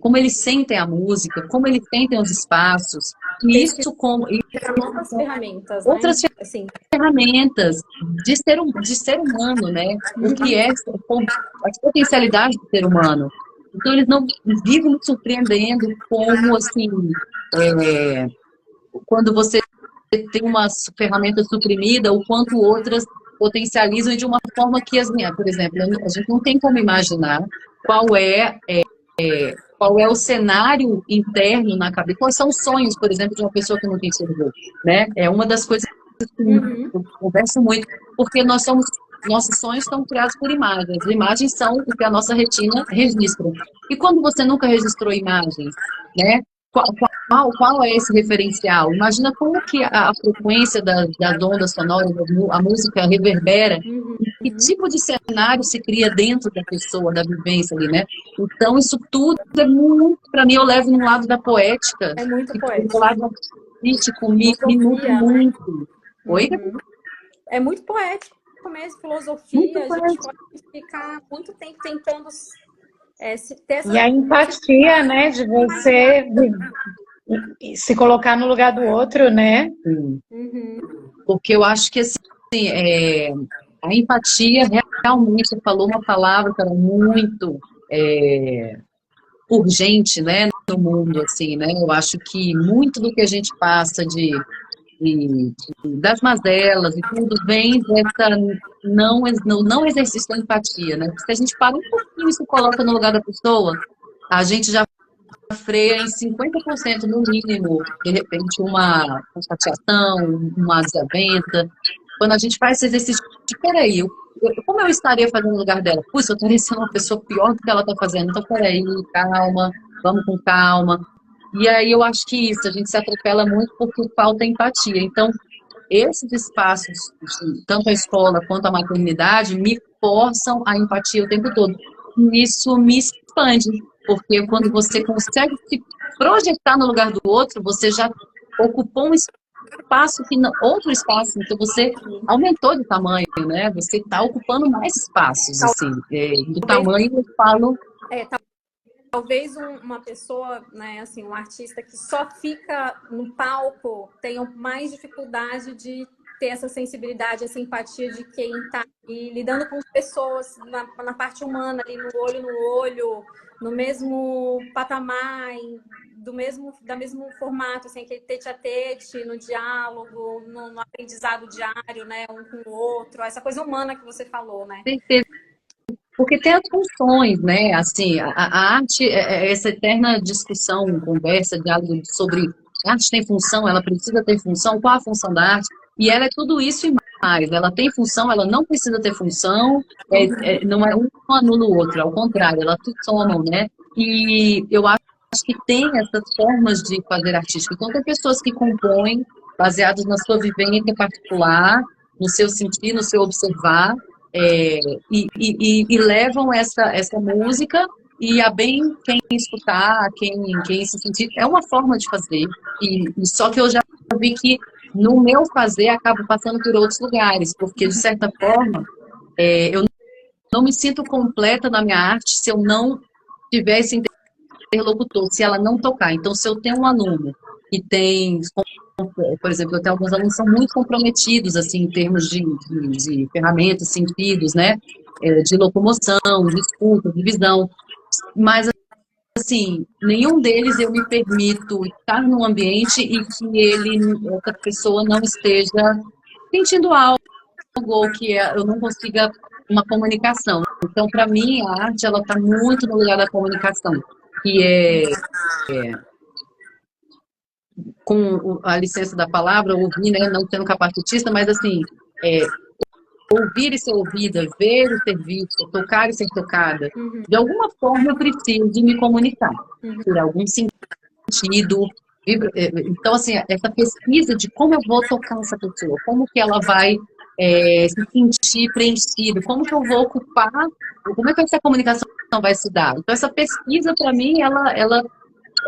como eles sentem a música, como eles sentem os espaços, e isso como outras ferramentas, outras né? Assim. ferramentas de ser humano, né? O que é as potencialidades do ser humano. Então, eles não vivem me surpreendendo como, assim, quando você tem uma ferramenta suprimida, o quanto outras potencializam e de uma forma que, por exemplo, a gente não tem como imaginar qual é o cenário interno na cabeça, quais são os sonhos, por exemplo, de uma pessoa que não tem cérebro, né? É uma das coisas que eu converso muito, porque nossos sonhos estão criados por imagens. As imagens são o que a nossa retina registra. E quando você nunca registrou imagens, né? Qual é esse referencial? Imagina como que a frequência das ondas sonoras, a música reverbera, que tipo de cenário se cria dentro da pessoa, da vivência ali, né? Então, isso tudo é muito, para mim, eu levo no lado da poética. É muito poético. No lado artístico, me nutre muito. Oi? É muito poético mesmo, filosofia. Muito a gente pode ficar muito tempo tentando ter essa... E a empatia, né, de você se colocar no lugar do outro, né? Porque eu acho que, assim, a empatia realmente, você falou uma palavra que era muito urgente, né, no mundo, assim, né? Eu acho que muito do que a gente passa das mazelas e tudo vem dessa não exercício da empatia, né? Porque se a gente para um pouquinho e se coloca no lugar da pessoa, a gente já freia em 50% no mínimo, de repente uma chateação, uma desavença. Quando a gente faz esse exercício de, peraí, como eu estaria fazendo no lugar dela? Puxa, eu estaria sendo uma pessoa pior do que ela está fazendo. Então, peraí, calma, vamos com calma. E aí eu acho que isso, a gente se atropela muito porque falta empatia. Então, esses espaços, tanto a escola quanto a maternidade, me forçam a empatia o tempo todo. E isso me expande, porque quando você consegue se projetar no lugar do outro, você já ocupou um espaço que não, outro espaço, então você aumentou de tamanho, né? Você está ocupando mais espaços, assim, do tamanho eu falo. Talvez uma pessoa, né, assim, um artista que só fica no palco tenha mais dificuldade de ter essa sensibilidade, essa empatia de quem está lidando com as pessoas na parte humana, ali no olho, no mesmo patamar, da mesmo formato, assim, aquele tete-a-tete, no diálogo, no aprendizado diário, né, um com o outro, essa coisa humana que você falou, né? Porque tem as funções, né? Assim, a arte é essa eterna discussão, conversa, diálogo sobre a arte tem função, ela precisa ter função, qual a função da arte? E ela é tudo isso e mais. Ela tem função, ela não precisa ter função, não é um anula o outro, ao contrário, elas se somam, né? E eu acho que tem essas formas de fazer artístico. Então, tem pessoas que compõem baseadas na sua vivência particular, no seu sentir, no seu observar, e levam essa música e a bem quem escutar, quem se sentir, é uma forma de fazer. Só que eu já vi que no meu fazer acabo passando por outros lugares, porque de certa forma eu não me sinto completa na minha arte se eu não tiver esse interlocutor, se ela não tocar. Então, se eu tenho um aluno que tem, por exemplo, eu tenho alguns alunos que são muito comprometidos, assim, em termos de ferramentas, sentidos, né, de locomoção, de escuta, de visão, mas, assim, nenhum deles eu me permito estar num ambiente e que essa pessoa não esteja sentindo algo ou que eu não consiga uma comunicação. Então, para mim, a arte, ela está muito no lugar da comunicação, que com a licença da palavra, ouvir, né, não sendo capacitista, mas assim, ouvir e ser ouvida, ver e ser vista, tocar e ser tocada. De alguma forma eu preciso de me comunicar, por algum sentido. Então, assim, essa pesquisa de como eu vou tocar essa pessoa, como que ela vai se sentir preenchida, como que eu vou ocupar, como é que essa comunicação vai se dar. Então, essa pesquisa, para mim, ela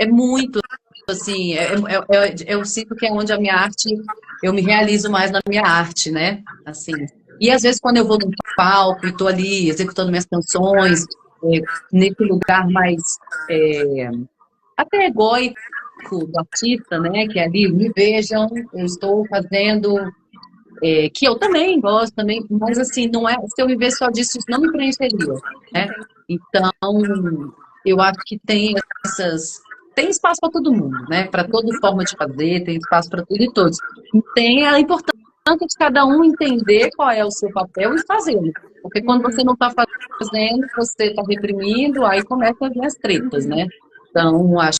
é muito, assim, eu sinto que é onde a minha arte, eu me realizo mais na minha arte, né, assim. E às vezes quando eu vou num palco e estou ali executando minhas canções, nesse lugar mais até egóico do artista, né, que é ali, me vejam, eu estou fazendo, que eu também gosto, também, mas assim, não é, se eu viver só disso, isso não me preencheria, né, então, eu acho que tem espaço para todo mundo, né? Para toda forma de fazer, tem espaço para tudo e todos. E tem a importância de cada um entender qual é o seu papel e fazê-lo. Porque quando você não está fazendo, você está reprimindo, aí começam a vir as tretas, né? Então, acho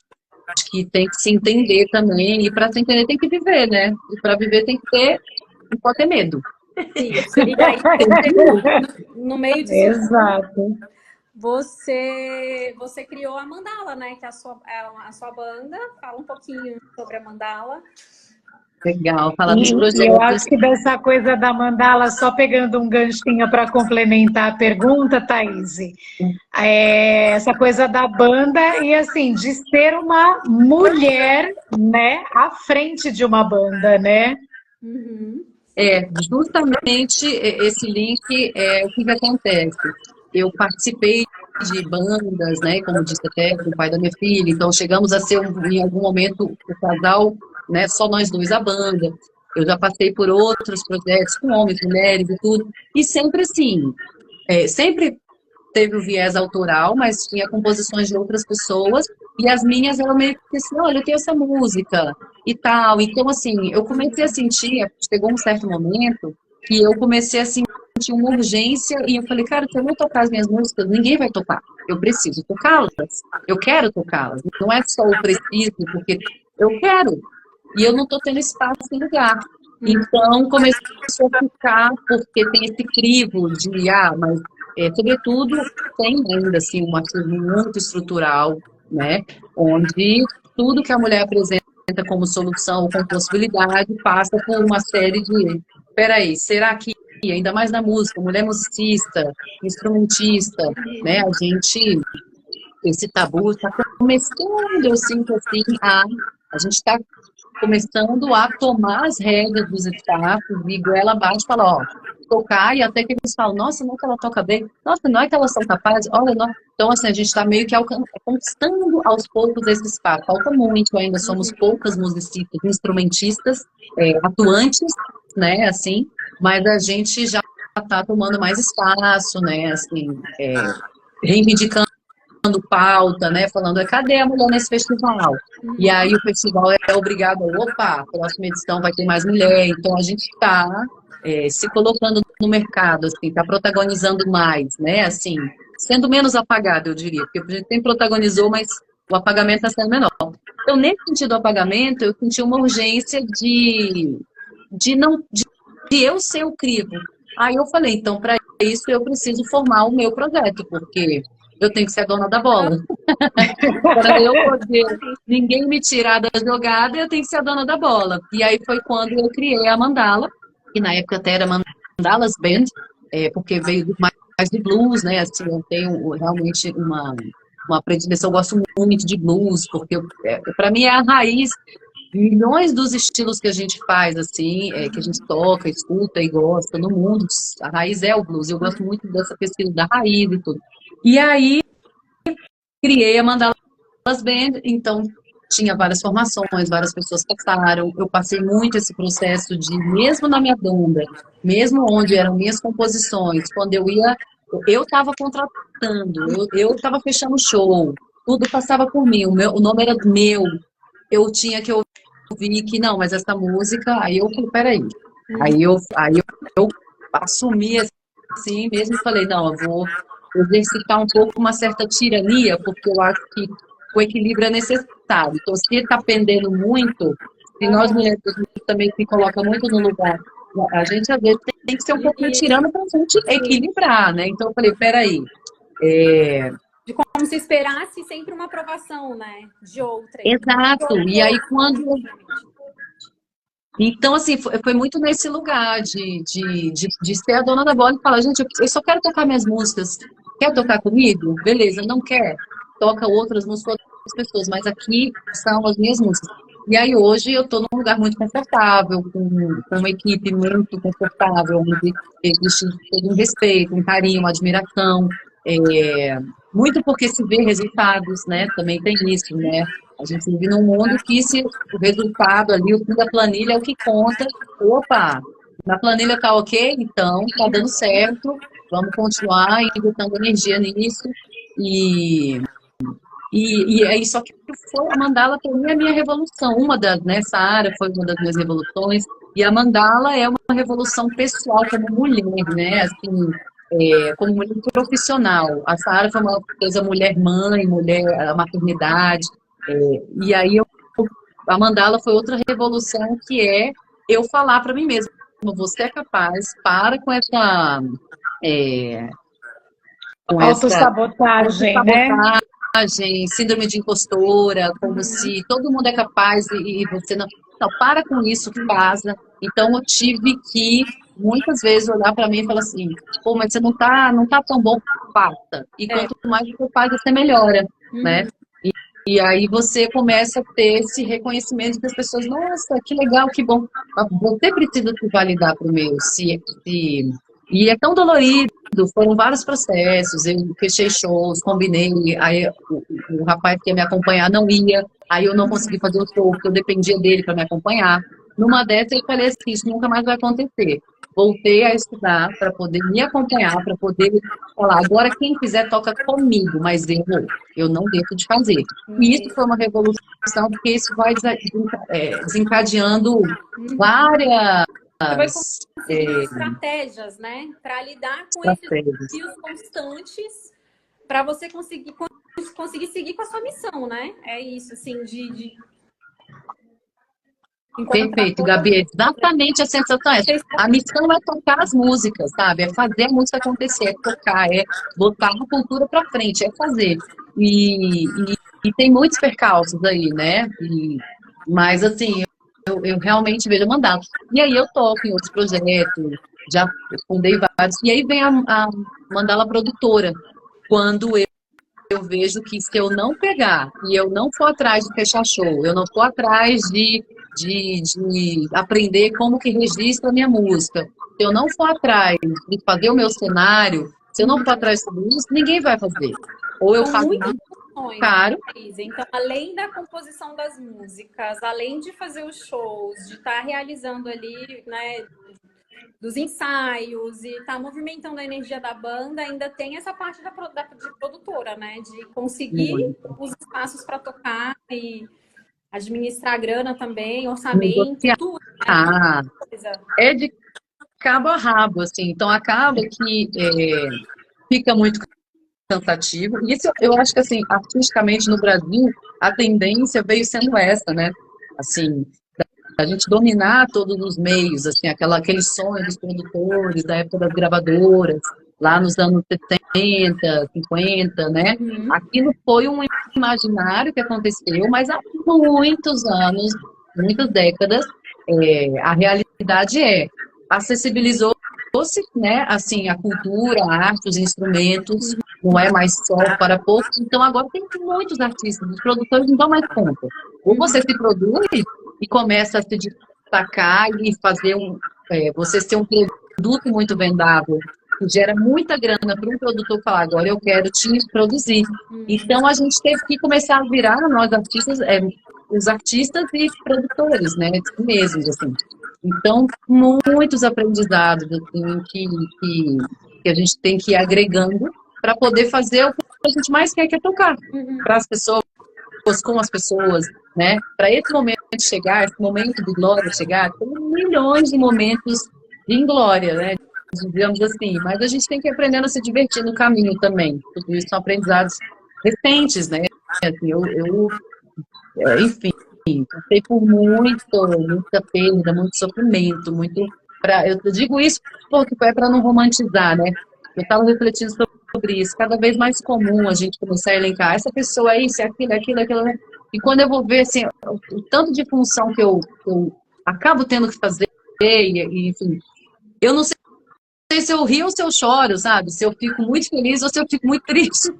que tem que se entender também, e para se entender tem que viver, né? E para viver tem que ter, não pode ter medo. Isso, e aí, no meio disso. Exato. Você criou a Mandala, né? Que é a sua banda. Fala um pouquinho sobre a Mandala. Legal, falar dos projetos. Eu acho que dessa coisa da Mandala, só pegando um ganchinho para complementar a pergunta, Thaís, essa coisa da banda e, assim, de ser uma mulher, né, à frente de uma banda, né? Justamente esse link é o que acontece. Eu participei de bandas, né, como disse até, com o pai da minha filha, então chegamos a ser, em algum momento, o casal, né, só nós dois, a banda. Eu já passei por outros projetos com homens, mulheres e tudo, e sempre assim, sempre teve o viés autoral, mas tinha composições de outras pessoas, e as minhas eram meio que assim, olha, eu tenho essa música e tal. Então, assim, eu comecei a sentir, chegou um certo momento, que eu comecei a sentir senti uma urgência e eu falei, cara, se eu não tocar as minhas músicas, ninguém vai tocar. Eu preciso tocá-las. Eu quero tocá-las. Não é só o preciso, porque eu quero. E eu não estou tendo espaço em lugar. Então, começou a ficar, porque tem esse crivo de, mas, sobretudo, tem ainda, assim, um machismo muito estrutural, né? Onde tudo que a mulher apresenta como solução ou como possibilidade passa por uma série de, peraí, será que, ainda mais na música, mulher musicista, instrumentista, né? Esse tabu está começando, eu sinto assim, a gente está começando a tomar as rédeas dos espaços, e goela abaixo, fala, ó, tocar, e até que eles falam, nossa, não é que ela toca bem, nossa, não é que elas são capazes, olha, não. Então, assim, a gente está meio que conquistando aos poucos esse espaço, falta muito ainda, somos poucas musicistas, instrumentistas, atuantes, né, assim, mas a gente já está tomando mais espaço, né, assim, reivindicando pauta, né, falando, cadê a mulher nesse festival? E aí o festival é obrigado, opa, a próxima edição vai ter mais mulher, então a gente está se colocando no mercado, assim, está protagonizando mais, né, assim, sendo menos apagado, eu diria, porque a gente sempre protagonizou, mas o apagamento está sendo menor. Então, nesse sentido do apagamento, eu senti uma urgência de eu ser o crivo. Aí eu falei, então, para isso eu preciso formar o meu projeto, porque eu tenho que ser a dona da bola. Para eu poder ninguém me tirar da jogada, eu tenho que ser a dona da bola. E aí foi quando eu criei a Mandala, que na época até era Mandalas Band, porque veio mais de blues, né? Assim, eu tenho realmente uma predileção, eu gosto muito de blues, porque para mim é a raiz de milhões dos estilos que a gente faz, assim, que a gente toca, escuta e gosta no mundo. A raiz é o blues, eu gosto muito dessa pesquisa da raiz e tudo. E aí, criei a Mandalas Band, então tinha várias formações, várias pessoas passaram, eu passei muito esse processo de, mesmo na minha banda, mesmo onde eram minhas composições, quando eu estava contratando, eu estava fechando show, tudo passava por mim, o nome era meu, eu tinha que ouvir que, não, mas essa música, aí eu falei, peraí, aí eu assumi assim mesmo e falei, não, eu vou exercitar um pouco uma certa tirania, porque eu acho que o equilíbrio é necessário. Então, se ele está pendendo muito, se nós mulheres também se coloca muito no lugar, a gente às vezes tem que ser um pouquinho tirando para a gente equilibrar, né? Então, eu falei, peraí. De como se esperasse sempre uma aprovação, né? De outra. Exato. E aí, quando... Então, assim, foi muito nesse lugar de ser a dona da bola e falar, gente, eu só quero tocar minhas músicas. Quer tocar comigo? Beleza, não quer? Toca outras músicas com outras pessoas, mas aqui são as minhas músicas. E aí, hoje, eu estou num lugar muito confortável, com uma equipe muito confortável, onde existe todo um respeito, um carinho, uma admiração. Muito porque se vê resultados, né? Também tem isso, né? A gente vive num mundo que se o resultado ali, o fim da planilha é o que conta. Opa, na planilha tá ok, então tá dando certo, vamos continuar injetando energia nisso. E aí, só que a Mandala também é a minha revolução. Nessa área foi uma das minhas revoluções. E a Mandala é uma revolução pessoal como mulher, né? Assim, como mulher profissional. A Saara foi uma coisa mulher-mãe, a maternidade. E aí, a Mandala foi outra revolução, que é eu falar para mim mesma, você é capaz, para com essa... autossabotagem, né? Síndrome de impostora, como se todo mundo é capaz e você não... Não, para com isso, que passa. Então, eu tive que, muitas vezes, olhar para mim e falar assim, pô, mas você não tá tão bom, faça. E quanto mais você faz, você melhora, né? E aí você começa a ter esse reconhecimento das pessoas, nossa, que legal, que bom. Você precisa se validar primeiro, e é tão dolorido, foram vários processos, eu fechei shows, combinei, aí o rapaz que ia me acompanhar não ia, aí eu não consegui fazer o show, porque eu dependia dele para me acompanhar. Numa dessas eu falei assim, isso nunca mais vai acontecer. Voltei a estudar para poder me acompanhar, para poder falar, agora quem quiser toca comigo, mas eu não deixo de fazer. E isso foi uma revolução, porque isso vai desencadeando várias Você vai conseguir estratégias, né? Para lidar com esses desafios constantes, para você conseguir seguir com a sua missão, né? É isso, assim, Perfeito, Gabi, é exatamente a sensação é essa. A missão é tocar as músicas, sabe? É fazer a música acontecer, é tocar, é botar a cultura para frente, é fazer. E tem muitos percalços aí, né? Mas, assim, eu realmente vejo mandato. E aí eu toco em outros projetos, já fundei vários. E aí vem a Mandala Produtora, quando eu vejo que se eu não pegar e eu não for atrás de fechar show, eu não for atrás de aprender como que registra a minha música, se eu não for atrás de fazer o meu cenário, se eu não for atrás de tudo isso, ninguém vai fazer. Ou eu faço muito caro. Então, além da composição das músicas, além de fazer os shows, de estar realizando ali, né, dos ensaios e tá movimentando a energia da banda, ainda tem essa parte de produtora, né? De conseguir os espaços para tocar e administrar a grana também, orçamento, tudo. Né? É de cabo a rabo, assim. Então, acaba que fica muito cansativo. E isso, eu acho que, assim, artisticamente no Brasil, a tendência veio sendo essa, né? Assim, a gente dominar todos os meios, assim, aquele sonho dos produtores, da época das gravadoras, lá nos anos 70, 50, né? Aquilo foi um imaginário que aconteceu, mas há muitos anos, muitas décadas, a realidade acessibilizou-se, né? Assim, a cultura, a arte, os instrumentos, não é mais só para poucos. Então, agora tem muitos artistas, os produtores não dão mais conta. Ou você se produz e começa a se destacar e fazer você ser um produto muito vendável, que gera muita grana para um produtor falar, agora eu quero te produzir. Então, a gente teve que começar a virar, nós artistas, os artistas e produtores, né, mesmos, assim. Então, muitos aprendizados, assim, que a gente tem que ir agregando para poder fazer o que a gente mais quer, que é tocar para as pessoas, com as pessoas, né? Para esse momento chegar, esse momento de glória chegar, tem milhões de momentos de inglória, né? Digamos assim, mas a gente tem que ir aprendendo a se divertir no caminho também. Tudo isso são aprendizados recentes, né? Assim, enfim, passei por muita perda, muito sofrimento, eu digo isso porque é para não romantizar, né? Eu estava refletindo sobre isso, cada vez mais comum a gente começar a elencar, essa pessoa é isso, é aquilo, né? E quando eu vou ver, assim, o tanto de função que eu acabo tendo que fazer, enfim, eu não sei se eu rio ou se eu choro, sabe? Se eu fico muito feliz ou se eu fico muito triste.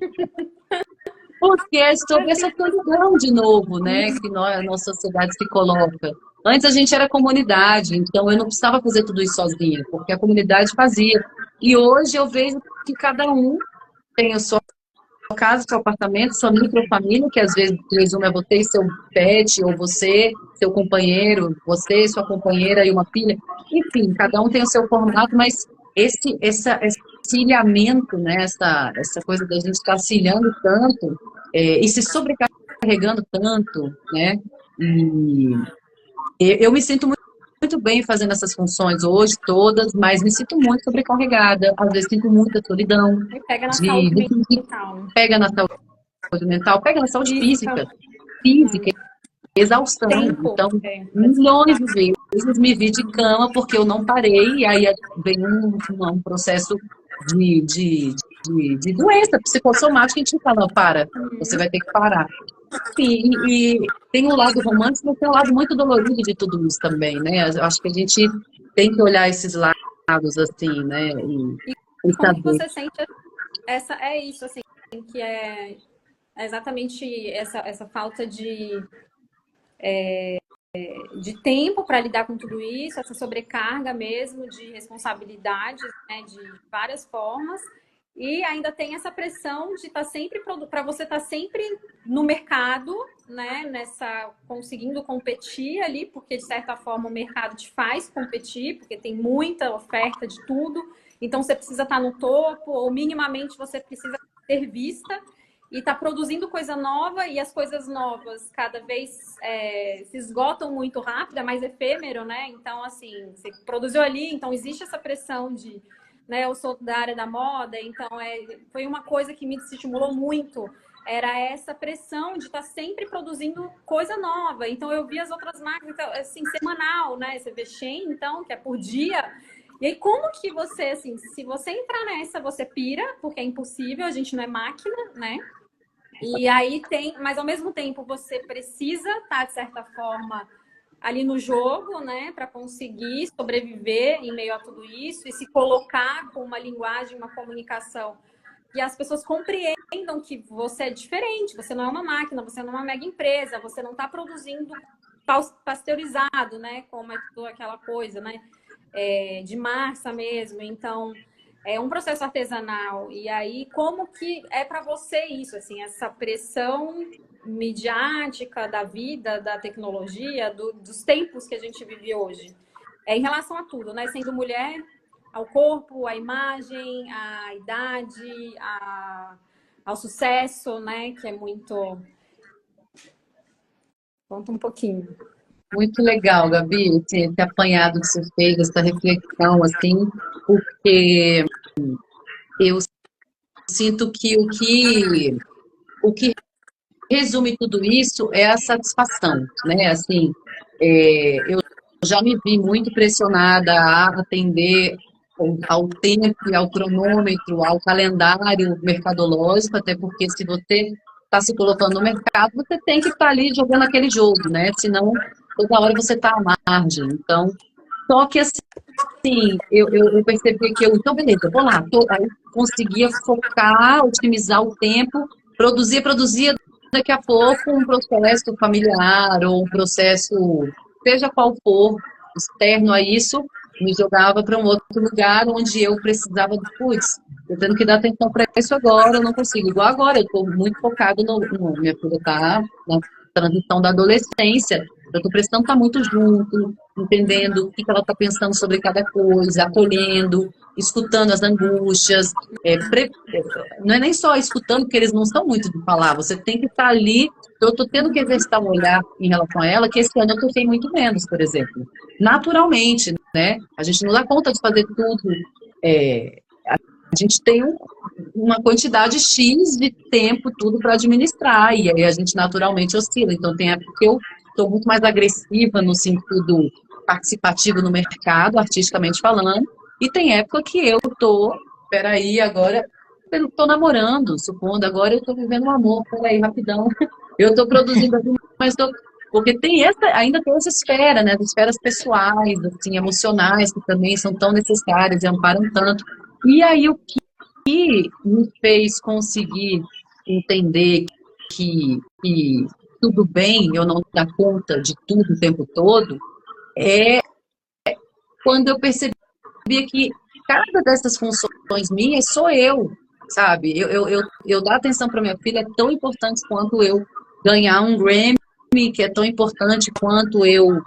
Porque é sobre essa solidão de novo, né? Que a nossa sociedade se coloca. Antes a gente era comunidade, então eu não precisava fazer tudo isso sozinha, porque a comunidade fazia. E hoje eu vejo que cada um tem a sua casa, seu apartamento, sua microfamília, que às vezes resume a você e seu pet, ou você, seu companheiro, você, sua companheira e uma filha. Enfim, cada um tem o seu formato, mas esse ilhamento, né, essa coisa da gente estar se ilhando tanto e se sobrecarregando tanto, né, e eu me sinto muito bem fazendo essas funções hoje, todas, mas me sinto muito sobrecarregada, às vezes sinto muita solidão. E pega na saúde mental. Pega na saúde mental, pega na saúde física, exaustão. Então, milhões de vezes me vi de cama porque eu não parei, e aí vem um processo de doença psicossomática, a gente fala, para, você vai ter que parar. E tem um lado romântico, mas tem um lado muito dolorido de tudo isso também, né? Eu acho que a gente tem que olhar esses lados, assim, né? E como você sente é isso, assim, que é exatamente essa falta de tempo para lidar com tudo isso, essa sobrecarga mesmo de responsabilidades, né, de várias formas, e ainda tem essa pressão de estar sempre para você estar sempre no mercado, né, conseguindo competir ali, porque de certa forma o mercado te faz competir, porque tem muita oferta de tudo, então você precisa estar no topo, ou minimamente você precisa ser vista. e está produzindo coisa nova, e as coisas novas cada vez se esgotam muito rápido, é mais efêmero, né? Então, assim, você produziu ali, então existe essa pressão de, né, eu sou da área da moda, então foi uma coisa que me estimulou muito, era essa pressão de estar sempre produzindo coisa nova. Então, eu vi as outras marcas, então, assim, semanal, né? Você vê Shein, então, que é por dia. E aí, como que você, assim, se você entrar nessa, você pira, porque é impossível, a gente não é máquina, né? E aí mas ao mesmo tempo você precisa estar, de certa forma, ali no jogo, né, para conseguir sobreviver em meio a tudo isso e se colocar com uma linguagem, uma comunicação que as pessoas compreendam que você é diferente, você não é uma máquina, você não é uma mega empresa, você não está produzindo pasteurizado, né, como é toda aquela coisa, né, de massa mesmo. Então, é um processo artesanal. E aí, como que é para você isso, assim, essa pressão midiática da vida, da tecnologia, dos tempos que a gente vive hoje? Em relação a tudo, né? Sendo mulher, ao corpo, à imagem, à idade, ao sucesso, né? Que é muito... Conta um pouquinho. Muito legal, Gabi, esse apanhado que você fez, essa reflexão, assim, porque eu sinto que o que resume tudo isso é a satisfação, né? Assim, eu já me vi muito pressionada a atender ao tempo, ao cronômetro, ao calendário mercadológico, até porque se você está se colocando no mercado, você tem que estar ali jogando aquele jogo, né? Senão, toda hora você está à margem. Então, só que assim, eu percebi que então, beleza, vou lá, aí conseguia focar, otimizar o tempo, produzia, daqui a pouco um processo familiar ou um processo, seja qual for, externo a isso, me jogava para um outro lugar onde eu precisava de, putz, eu tendo que dar atenção para isso agora, eu não consigo. Igual agora, eu estou muito focada minha filha está na transição da adolescência, eu estou prestando estar muito junto, entendendo o que ela está pensando sobre cada coisa, acolhendo, escutando as angústias, não é nem só escutando, porque eles não são muito de falar, você tem que estar ali. Eu estou tendo que exercitar um olhar em relação a ela, que esse ano eu toquei muito menos, por exemplo. Naturalmente, né? A gente não dá conta de fazer tudo. A gente tem uma quantidade X de tempo, tudo para administrar, e aí a gente naturalmente oscila. Então, tem época que eu estou muito mais agressiva no sentido participativo no mercado, artisticamente falando, e tem época que eu estou, peraí, agora eu estou namorando, supondo, agora eu estou vivendo um amor, peraí, rapidão, eu estou produzindo aqui, mas estou... Porque ainda tem essa esfera, né, as esferas pessoais, assim, emocionais, que também são tão necessárias e amparam tanto. E aí, o que me fez conseguir entender que tudo bem eu não dar conta de tudo o tempo todo, é quando eu percebi que cada dessas funções minhas sou eu, sabe? Eu dar atenção para minha filha é tão importante quanto eu ganhar um Grammy, que é tão importante quanto eu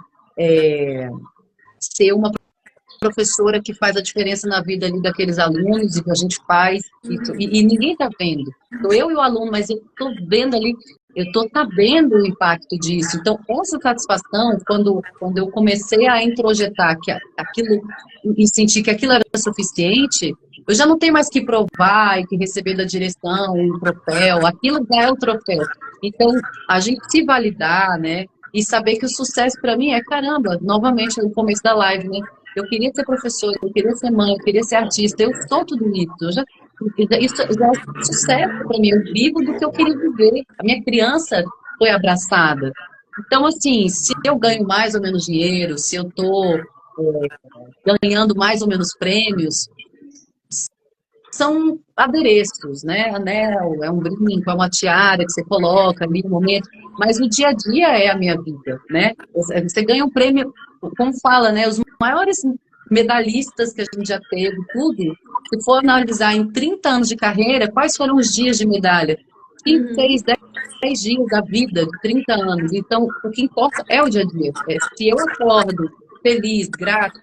ser uma professora que faz a diferença na vida ali daqueles alunos e que a gente faz, e ninguém está vendo. Sou eu e o aluno, mas eu estou vendo ali, eu estou sabendo o impacto disso. Então, essa satisfação, quando eu comecei a introjetar que aquilo, e sentir que aquilo era suficiente, eu já não tenho mais que provar e que receber da direção um troféu, aquilo já é o troféu. Então, a gente se validar, né, e saber que o sucesso para mim é, caramba, novamente no começo da live, né, eu queria ser professora, eu queria ser mãe, eu queria ser artista, eu sou tudo isso. Isso já é sucesso para mim, eu vivo do que eu queria viver. A minha criança foi abraçada. Então, assim, se eu ganho mais ou menos dinheiro, se eu estou ganhando mais ou menos prêmios, são adereços, né? Anel, é um brinco, é uma tiara que você coloca ali no momento, mas o dia a dia é a minha vida, né? Você ganha um prêmio, como fala, né? Os maiores medalhistas que a gente já teve, tudo, se for analisar em 30 anos de carreira, quais foram os dias de medalha? 5, 6, 10 dias da vida, de 30 anos. Então, o que importa é o dia a dia. Se eu acordo feliz, grata,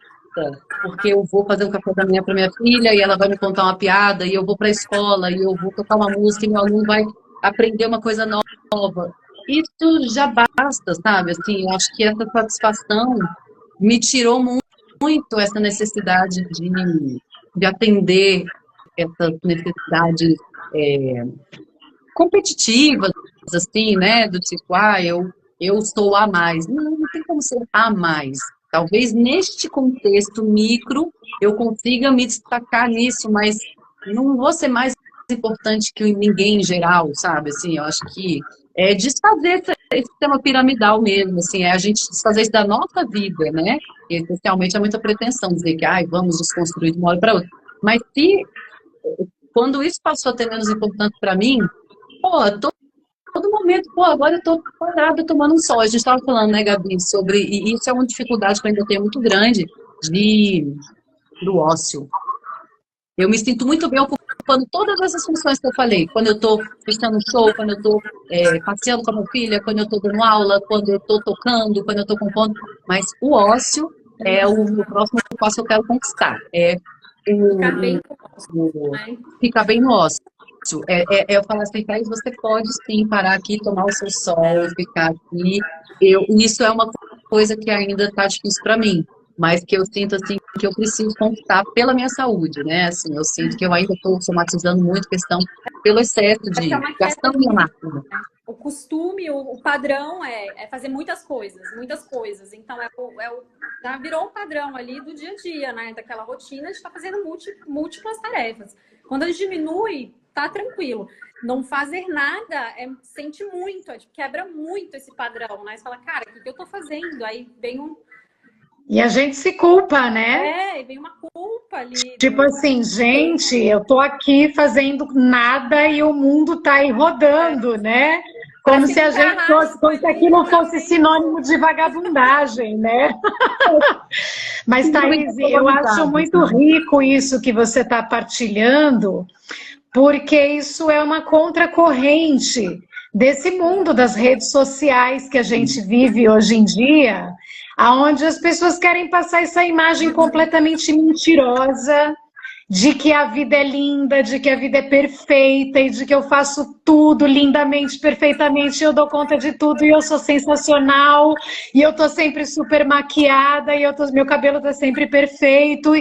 porque eu vou fazer um café da manhã para minha filha e ela vai me contar uma piada, e eu vou para a escola, e eu vou tocar uma música e meu aluno vai... aprender uma coisa nova. Isso já basta, sabe? Assim, eu acho que essa satisfação me tirou muito essa necessidade de atender essas necessidades competitivas, assim, né? Do tipo, eu sou a mais. Não tem como ser a mais. Talvez neste contexto micro eu consiga me destacar nisso, mas não vou ser mais importante que ninguém em geral, sabe? Assim, eu acho que é desfazer esse sistema piramidal mesmo, assim, é a gente desfazer isso da nossa vida, né? E, essencialmente é muita pretensão dizer que, vamos desconstruir de uma hora para outra. Mas quando isso passou a ter menos importância para mim, todo momento, agora eu tô parada tomando um sol. A gente estava falando, né, Gabi, sobre, e isso é uma dificuldade que eu ainda tenho muito grande do ócio. Eu me sinto muito bem ocupando todas essas funções que eu falei. Quando eu estou fechando um show, quando eu estou passeando com a minha filha, quando eu estou dando aula, quando eu estou tocando, quando eu estou compondo. Mas o ócio é o próximo passo que eu quero conquistar. Ficar bem no ócio. Eu falo assim, Thaís, você pode sim parar aqui, tomar o seu sol, ficar aqui. Isso é uma coisa que ainda está difícil para mim, mas que eu sinto assim que eu preciso conquistar pela minha saúde, né? Assim, eu sinto que eu ainda estou somatizando muito questão pelo excesso de gastando minha máquina. O costume, o padrão é fazer muitas coisas. Então, já virou um padrão ali do dia a dia, né? Daquela rotina de estar fazendo múltiplas tarefas. Quando a gente diminui, tá tranquilo. Não fazer nada sente muito, quebra muito esse padrão, né? Você fala, cara, o que eu tô fazendo? Aí vem E a gente se culpa, né? Vem uma culpa ali. Tipo assim, gente, eu tô aqui fazendo nada e o mundo tá aí rodando, né? Como se a gente fosse, como se aquilo fosse sinônimo de vagabundagem, né? Mas, Thaís, eu acho muito rico isso que você está partilhando, porque isso é uma contracorrente desse mundo das redes sociais que a gente vive hoje em dia, onde as pessoas querem passar essa imagem completamente mentirosa de que a vida é linda, de que a vida é perfeita e de que eu faço tudo lindamente, perfeitamente, eu dou conta de tudo e eu sou sensacional e eu tô sempre super maquiada e meu cabelo tá sempre perfeito.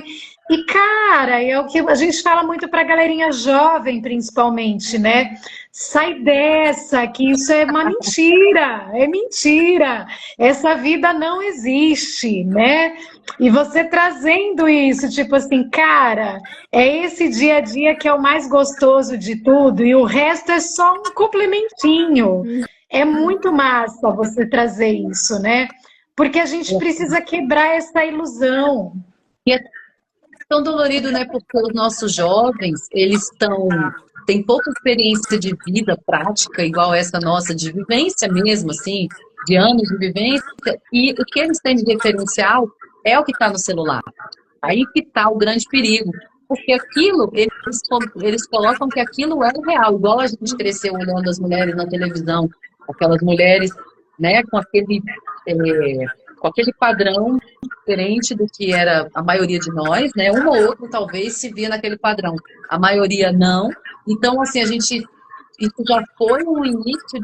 E cara, é o que a gente fala muito pra galerinha jovem, principalmente, né? Sai dessa, que isso é uma mentira, é mentira. Essa vida não existe, né? E você trazendo isso, tipo assim, cara, é esse dia a dia que é o mais gostoso de tudo e o resto é só um complementinho. É muito massa você trazer isso, né? Porque a gente precisa quebrar essa ilusão. E é tão dolorido, né? Porque os nossos jovens, eles têm pouca experiência de vida prática, igual essa nossa, de vivência mesmo, assim, de anos de vivência, e o que eles têm de diferencial é o que está no celular. Aí que está o grande perigo. Porque aquilo, eles colocam que aquilo é o real, igual a gente cresceu olhando as mulheres na televisão, aquelas mulheres, né, com aquele padrão diferente do que era a maioria de nós, né? Uma ou outra talvez se via naquele padrão, a maioria não. Então, assim, isso já foi um início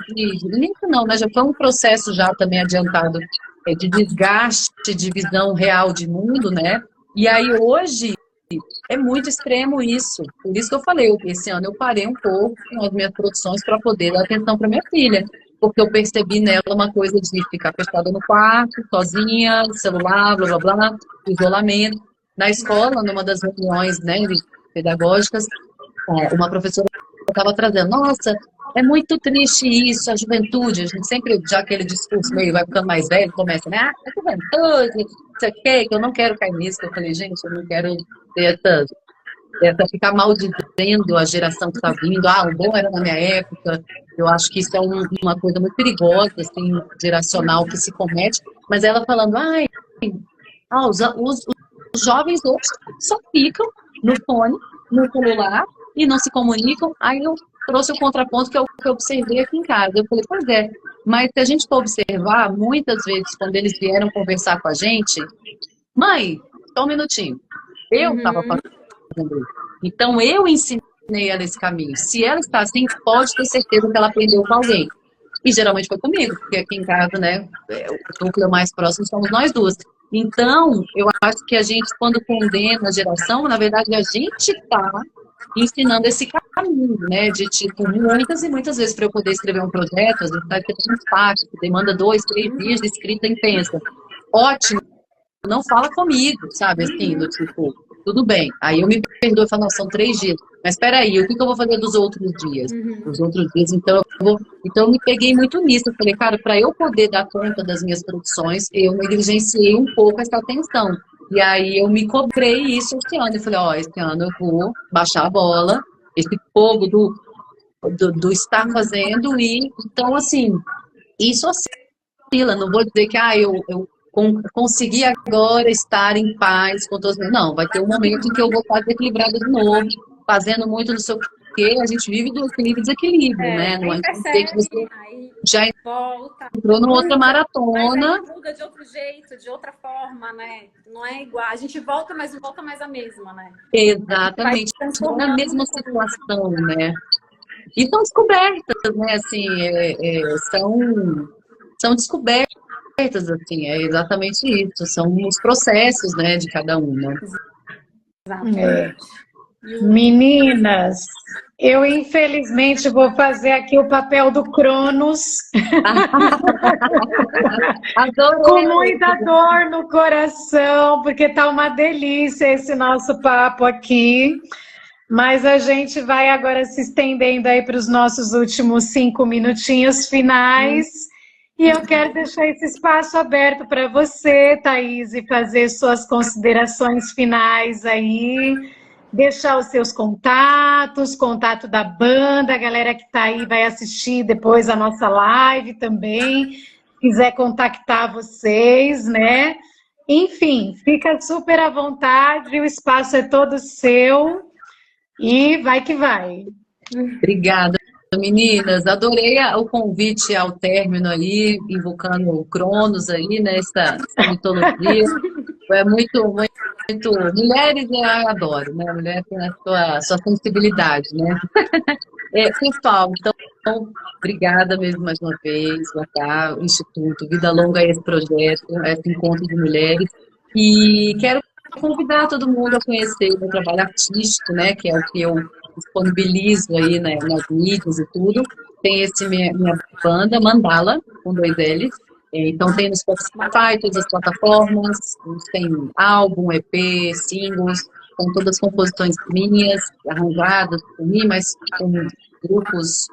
não, né? Já foi um processo já também adiantado de desgaste, de visão real de mundo, né? E aí hoje é muito extremo isso. Por isso que eu falei, esse ano eu parei um pouco com as minhas produções para poder dar atenção para minha filha, porque eu percebi nela uma coisa de ficar fechada no quarto, sozinha, celular, blá, blá, blá, isolamento. Na escola, numa das reuniões, né, pedagógicas, uma professora estava trazendo, nossa, é muito triste isso, a juventude, a gente sempre, já aquele discurso meio vai ficando mais velho, começa, né, a juventude, isso aqui, que eu não quero cair nisso, eu falei, gente, eu não quero ter essa ficar maldizendo a geração que está vindo, o bom era na minha época, eu acho que isso é uma coisa muito perigosa, assim, geracional que se comete, mas ela falando, os jovens hoje só ficam no fone, no celular, e não se comunicam. Aí eu trouxe o contraponto que eu observei aqui em casa. Eu falei, pois é, mas se a gente for observar, muitas vezes, quando eles vieram conversar com a gente, mãe, só um minutinho, eu estava fazendo isso. Então, eu ensinei ensinei ela esse caminho. Se ela está assim, pode ter certeza que ela aprendeu com alguém. E geralmente foi comigo, porque aqui em casa, né, o núcleo mais próximo somos nós duas. Então, eu acho que a gente, quando condena a geração, na verdade, a gente está ensinando esse caminho, né, de tipo, muitas e muitas vezes para eu poder escrever um projeto, às vezes vai ter um destaque, que demanda 2, 3 dias de escrita intensa. Ótimo, não fala comigo, sabe, assim, do tipo, tudo bem. Aí eu me perdoo e falo, não, são 3 dias. Mas espera aí, o que eu vou fazer dos outros dias? Os outros dias, então eu me peguei muito nisso. Eu falei, cara, para eu poder dar conta das minhas produções, eu negligenciei um pouco essa atenção. E aí eu me cobrei isso esse ano. Eu falei, ó, esse ano eu vou baixar a bola, esse fogo do estar fazendo, e então, assim, isso oscila. Não vou dizer que eu consegui agora estar em paz com todos. Não, vai ter um momento em que eu vou estar desequilibrada de novo, fazendo muito não sei o quê. A gente vive do equilíbrio e desequilíbrio, né? Não é dizer que você já volta, entrou numa outra maratona. Mas aí muda de outro jeito, de outra forma, né? Não é igual. A gente volta, mas não volta mais a mesma, né? Exatamente. Não é a mesma situação, né? E são descobertas, né? Assim, são descobertas, assim, é exatamente isso. São os processos, né, de cada uma. Meninas, eu infelizmente vou fazer aqui o papel do Cronos. Com muita dor no coração, porque tá uma delícia esse nosso papo aqui. Mas a gente vai agora se estendendo aí para os nossos últimos 5 minutinhos finais. E eu quero deixar esse espaço aberto para você, Thaís, fazer suas considerações finais aí, deixar os seus contatos, contato da banda, a galera que está aí vai assistir depois a nossa live também, quiser contactar vocês, né? Enfim, fica super à vontade, o espaço é todo seu. E vai que vai. Obrigada, meninas. Adorei o convite ao término aí, invocando o Cronos aí, né? Essa mitologia. É muito. Mulheres eu adoro, né? Mulher tem a sua sensibilidade, né? Pessoal, então, obrigada mesmo mais uma vez, o Instituto Vida Longa a esse projeto, a esse encontro de mulheres. E quero convidar todo mundo a conhecer o meu trabalho artístico, né, que é o que eu disponibilizo aí, né, nas mídias e tudo. Tem minha banda, Mandala, com 2 L's. Então tem no Spotify, todas as plataformas, tem álbum, EP, singles, são todas composições minhas, arranjadas por mim, mas com grupos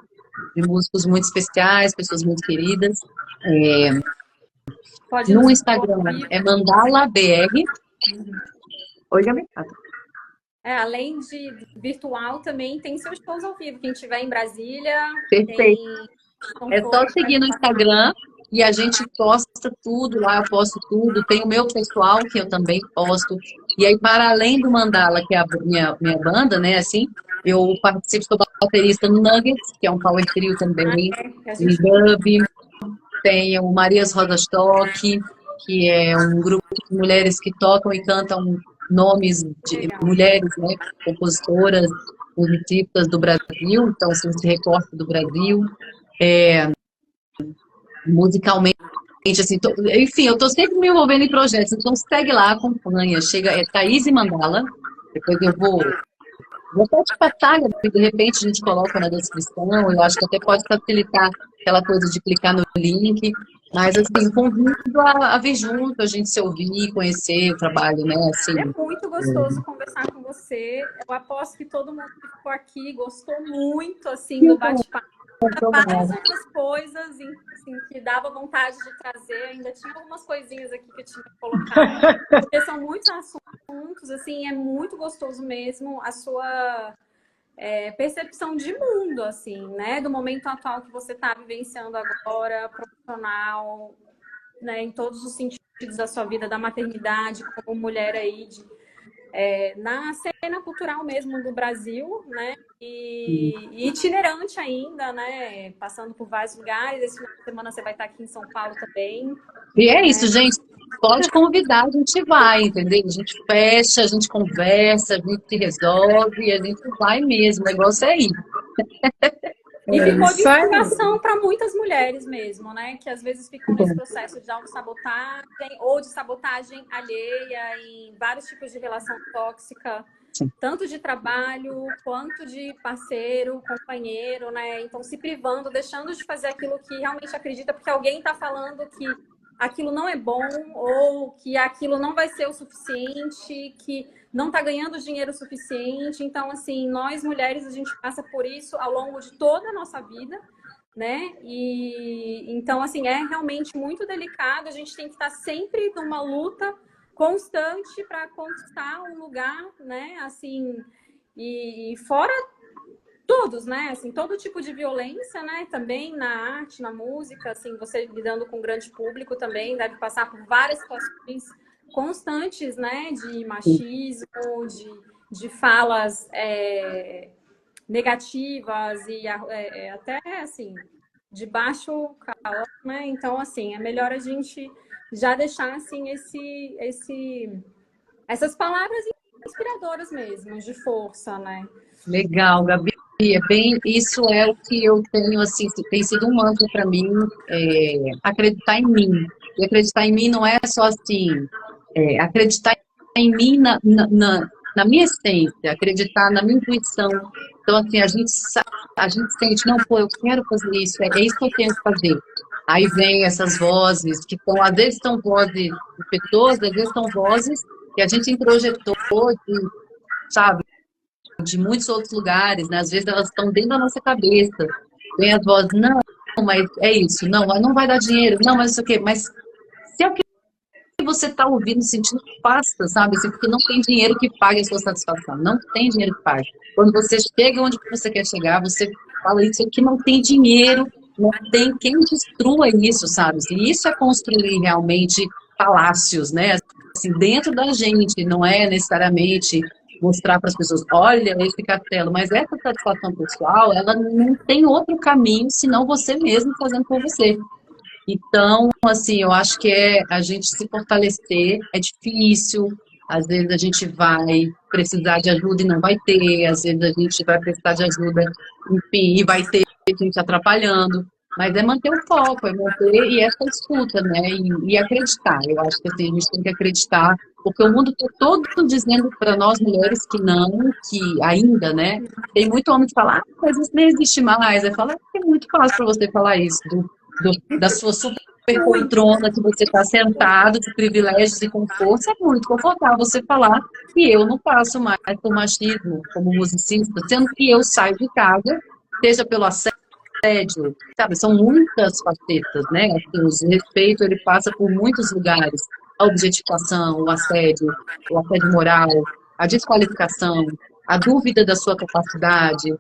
de músicos muito especiais, pessoas muito queridas. No Instagram é Mandala BR. Oi, Gabi. Além de virtual, também tem seus shows ao vivo. Quem estiver em Brasília. Perfeito. É só seguir no Instagram e a gente posta tudo lá, eu posto tudo. Tem o meu pessoal, que eu também posto. E aí, para além do Mandala, que é a minha banda, né, assim, eu participo, sou baterista no Nuggets, que é um power trio também, em dub. Tem o Marias Rosa Stock, que é um grupo de mulheres que tocam e cantam nomes de mulheres, né, compositoras, musicistas do Brasil, então se você recorta do Brasil, musicalmente, assim, enfim, eu estou sempre me envolvendo em projetos, então segue lá, acompanha, chega, Thaís e Mandala, depois eu vou até te passar, de repente a gente coloca na descrição, eu acho que até pode facilitar aquela coisa de clicar no link, mas assim, convido a vir junto, a gente se ouvir, conhecer o trabalho, né? Assim, é muito gostoso conversar com você. Eu aposto que todo mundo que ficou aqui gostou muito assim do bate-papo. Várias outras coisas assim, que dava vontade de trazer. Ainda tinha algumas coisinhas aqui que eu tinha que colocar, porque são muitos assuntos, assim, é muito gostoso mesmo a sua percepção de mundo, assim, né? Do momento atual que você está vivenciando agora, profissional, né? Em todos os sentidos da sua vida, da maternidade, como mulher aí, na cena cultural mesmo do Brasil, né? E itinerante ainda, né? Passando por vários lugares. Esse final de semana você vai estar aqui em São Paulo também. E é isso, gente. pode convidar, a gente vai, entendeu? A gente fecha, a gente conversa, a gente se resolve, e a gente vai mesmo, o negócio é ir. E ficou de isso aí. inspiração para muitas mulheres mesmo, né? Que às vezes ficam nesse processo de autossabotagem ou de sabotagem alheia em vários tipos de relação tóxica, Sim. tanto de trabalho quanto de parceiro, companheiro, né? Então se privando, deixando de fazer aquilo que realmente acredita, porque alguém está falando que aquilo não é bom ou que aquilo não vai ser o suficiente, que não está ganhando dinheiro suficiente. Então, assim, nós mulheres, a gente passa por isso ao longo de toda a nossa vida, né? E então, assim, é realmente muito delicado. A gente tem que estar sempre numa luta constante para conquistar um lugar, né? Assim, e fora todos, né? Assim, todo tipo de violência, né? Também na arte, na música, assim, você lidando com um grande público também deve passar por várias situações constantes, né? De machismo, de falas negativas e até, assim, de baixo calão, né? Então, assim, é melhor a gente já deixar, assim, essas palavras inspiradoras mesmo, de força, né? Legal, Gabi. Isso é o que eu tenho, assim, tem sido um mantra para mim, acreditar em mim. E acreditar em mim não é só assim, acreditar em mim na minha essência, acreditar na minha intuição. Então, assim, a gente sente, não, pô, eu quero fazer isso, é isso que eu tenho que fazer. Aí vem essas vozes, que são, às vezes são vozes de pessoas, às vezes são vozes que a gente introjetou, sabe, de muitos outros lugares, né? Às vezes elas estão dentro da nossa cabeça. Vem as vozes, não, mas é isso, não vai dar dinheiro, não, mas isso o quê? Mas se é o que você está ouvindo, sentindo, faça, sabe? Assim, porque não tem dinheiro que pague a sua satisfação, não tem dinheiro que pague. Quando você chega onde você quer chegar, você fala isso aqui, não tem dinheiro, não tem quem destrua isso, sabe? E isso é construir realmente palácios, né? Assim, dentro da gente, não é necessariamente mostrar para as pessoas, olha esse castelo, mas essa satisfação pessoal, ela não tem outro caminho senão você mesmo fazendo por você. Então, assim, eu acho que a gente se fortalecer, é difícil, às vezes a gente vai precisar de ajuda e não vai ter, às vezes a gente vai precisar de ajuda, enfim, e vai ter gente atrapalhando, mas é manter o foco, é manter e essa escuta, né, e acreditar. Eu acho que assim, a gente tem que acreditar, porque o mundo está todo dizendo para nós mulheres que não, que ainda, né, tem muito homem que fala, mas isso nem existe mais, aí fala, é muito fácil para você falar isso, da sua super poltrona que você está sentado, de privilégios e conforto, é muito confortável você falar que eu não passo mais por machismo como musicista, sendo que eu saio de casa, seja pelo assédio, sabe, são muitas facetas, né, assim, o desrespeito, ele passa por muitos lugares, a objetificação, o assédio moral, a desqualificação, a dúvida da sua capacidade,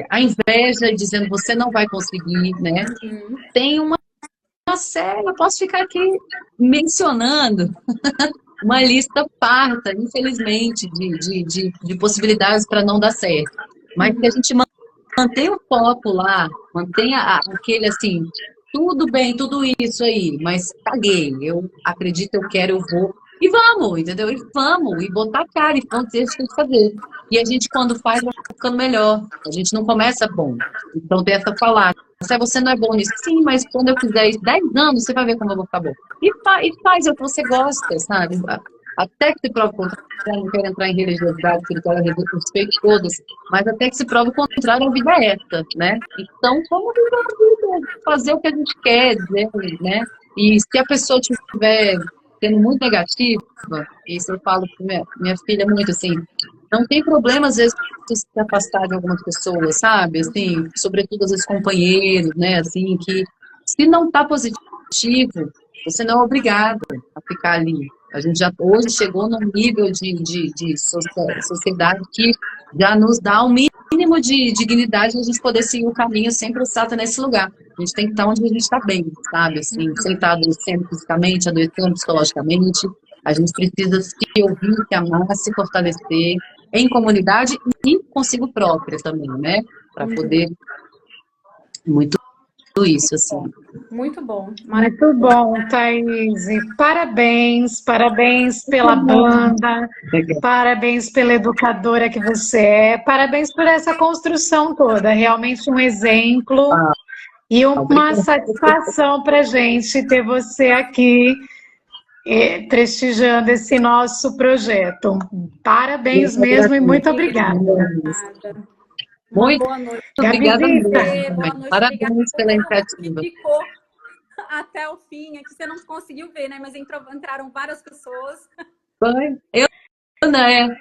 a inveja dizendo você não vai conseguir, né, tem uma série, eu posso ficar aqui mencionando uma lista farta, infelizmente, de possibilidades para não dar certo. Mas se a gente mantém o foco lá, mantenha aquele assim, tudo bem, tudo isso aí, mas caguei, eu acredito, eu quero, eu vou, e vamos, entendeu? E vamos, e botar a cara, e vamos dizer o que tem que fazer. E a gente, quando faz, vai ficando melhor. A gente não começa bom. Então, tem essa falar. Se você não é bom nisso, sim, mas quando eu fizer isso 10 anos, você vai ver como eu vou ficar bom. E faz o que você gosta, sabe? Até que se prove o contrário, não quero entrar em religiosidade, espiritualidade, respeito todos, mas até que se prove o contrário, a vida é essa, né? Então, como viver a vida? Fazer o que a gente quer, dizer, né? E se a pessoa estiver sendo muito negativa, isso eu falo para minha filha muito assim, não tem problema, às vezes, você se afastar de algumas pessoas, sabe? Assim, sobretudo, às vezes, companheiros, né? Assim, que se não está positivo, você não é obrigado a ficar ali. A gente já hoje chegou num nível de sociedade que já nos dá um mínimo de dignidade de a gente poder seguir o caminho sem precisar estar nesse lugar. A gente tem que estar onde a gente está bem, sabe? Assim, sem estar adoecendo fisicamente, adoecendo psicologicamente. A gente precisa se ouvir, se amar, se fortalecer em comunidade e consigo própria também, né? Para poder... Muito isso, assim. Muito bom. Muito bom, Thaís. Parabéns, parabéns pela banda, Legal. parabéns pela educadora que você é, parabéns por essa construção toda, realmente um exemplo e uma satisfação para a gente ter você aqui prestigiando esse nosso projeto. Parabéns mesmo e muito obrigada. Muito boa noite. Obrigada mesmo. Boa noite, Parabéns pela iniciativa. Ficou até o fim, aqui você não conseguiu ver, né? Mas entraram várias pessoas. Foi. Eu, né?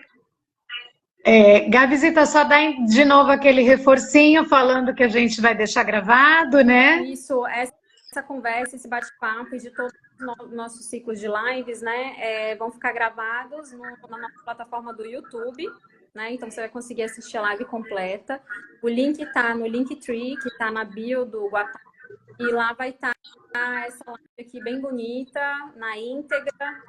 Gabizita, só dá de novo aquele reforcinho falando que a gente vai deixar gravado, né? Isso, essa conversa, esse bate-papo de todos os nossos ciclos de lives, né? Vão ficar gravados na nossa plataforma do YouTube, né? Então você vai conseguir assistir a live completa. O link está no Linktree, que está na bio do WhatsApp, e lá vai estar essa live aqui bem bonita, na íntegra.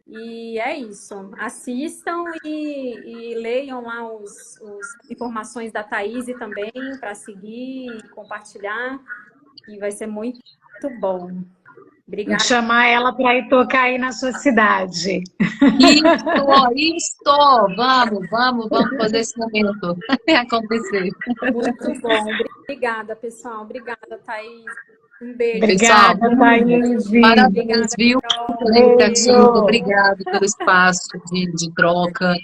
E é isso. Assistam e leiam lá as informações da Thaís também para seguir e compartilhar. E vai ser muito bom. Obrigada. Vou chamar ela para ir tocar aí na sua cidade. Isso! Vamos fazer esse momento acontecer. Muito bom. Obrigada, pessoal. Obrigada, Thaís. Um beijo. Obrigada, Thaís. Parabéns, viu? Pela iniciativa. Obrigada pelo espaço de troca,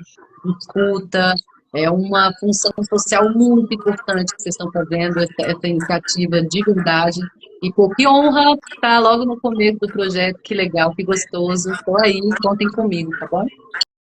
de escuta. É uma função social muito importante que vocês estão fazendo, essa iniciativa de verdade. E, pô, que honra estar logo no começo do projeto. Que legal, que gostoso. Estou aí, contem comigo, tá bom?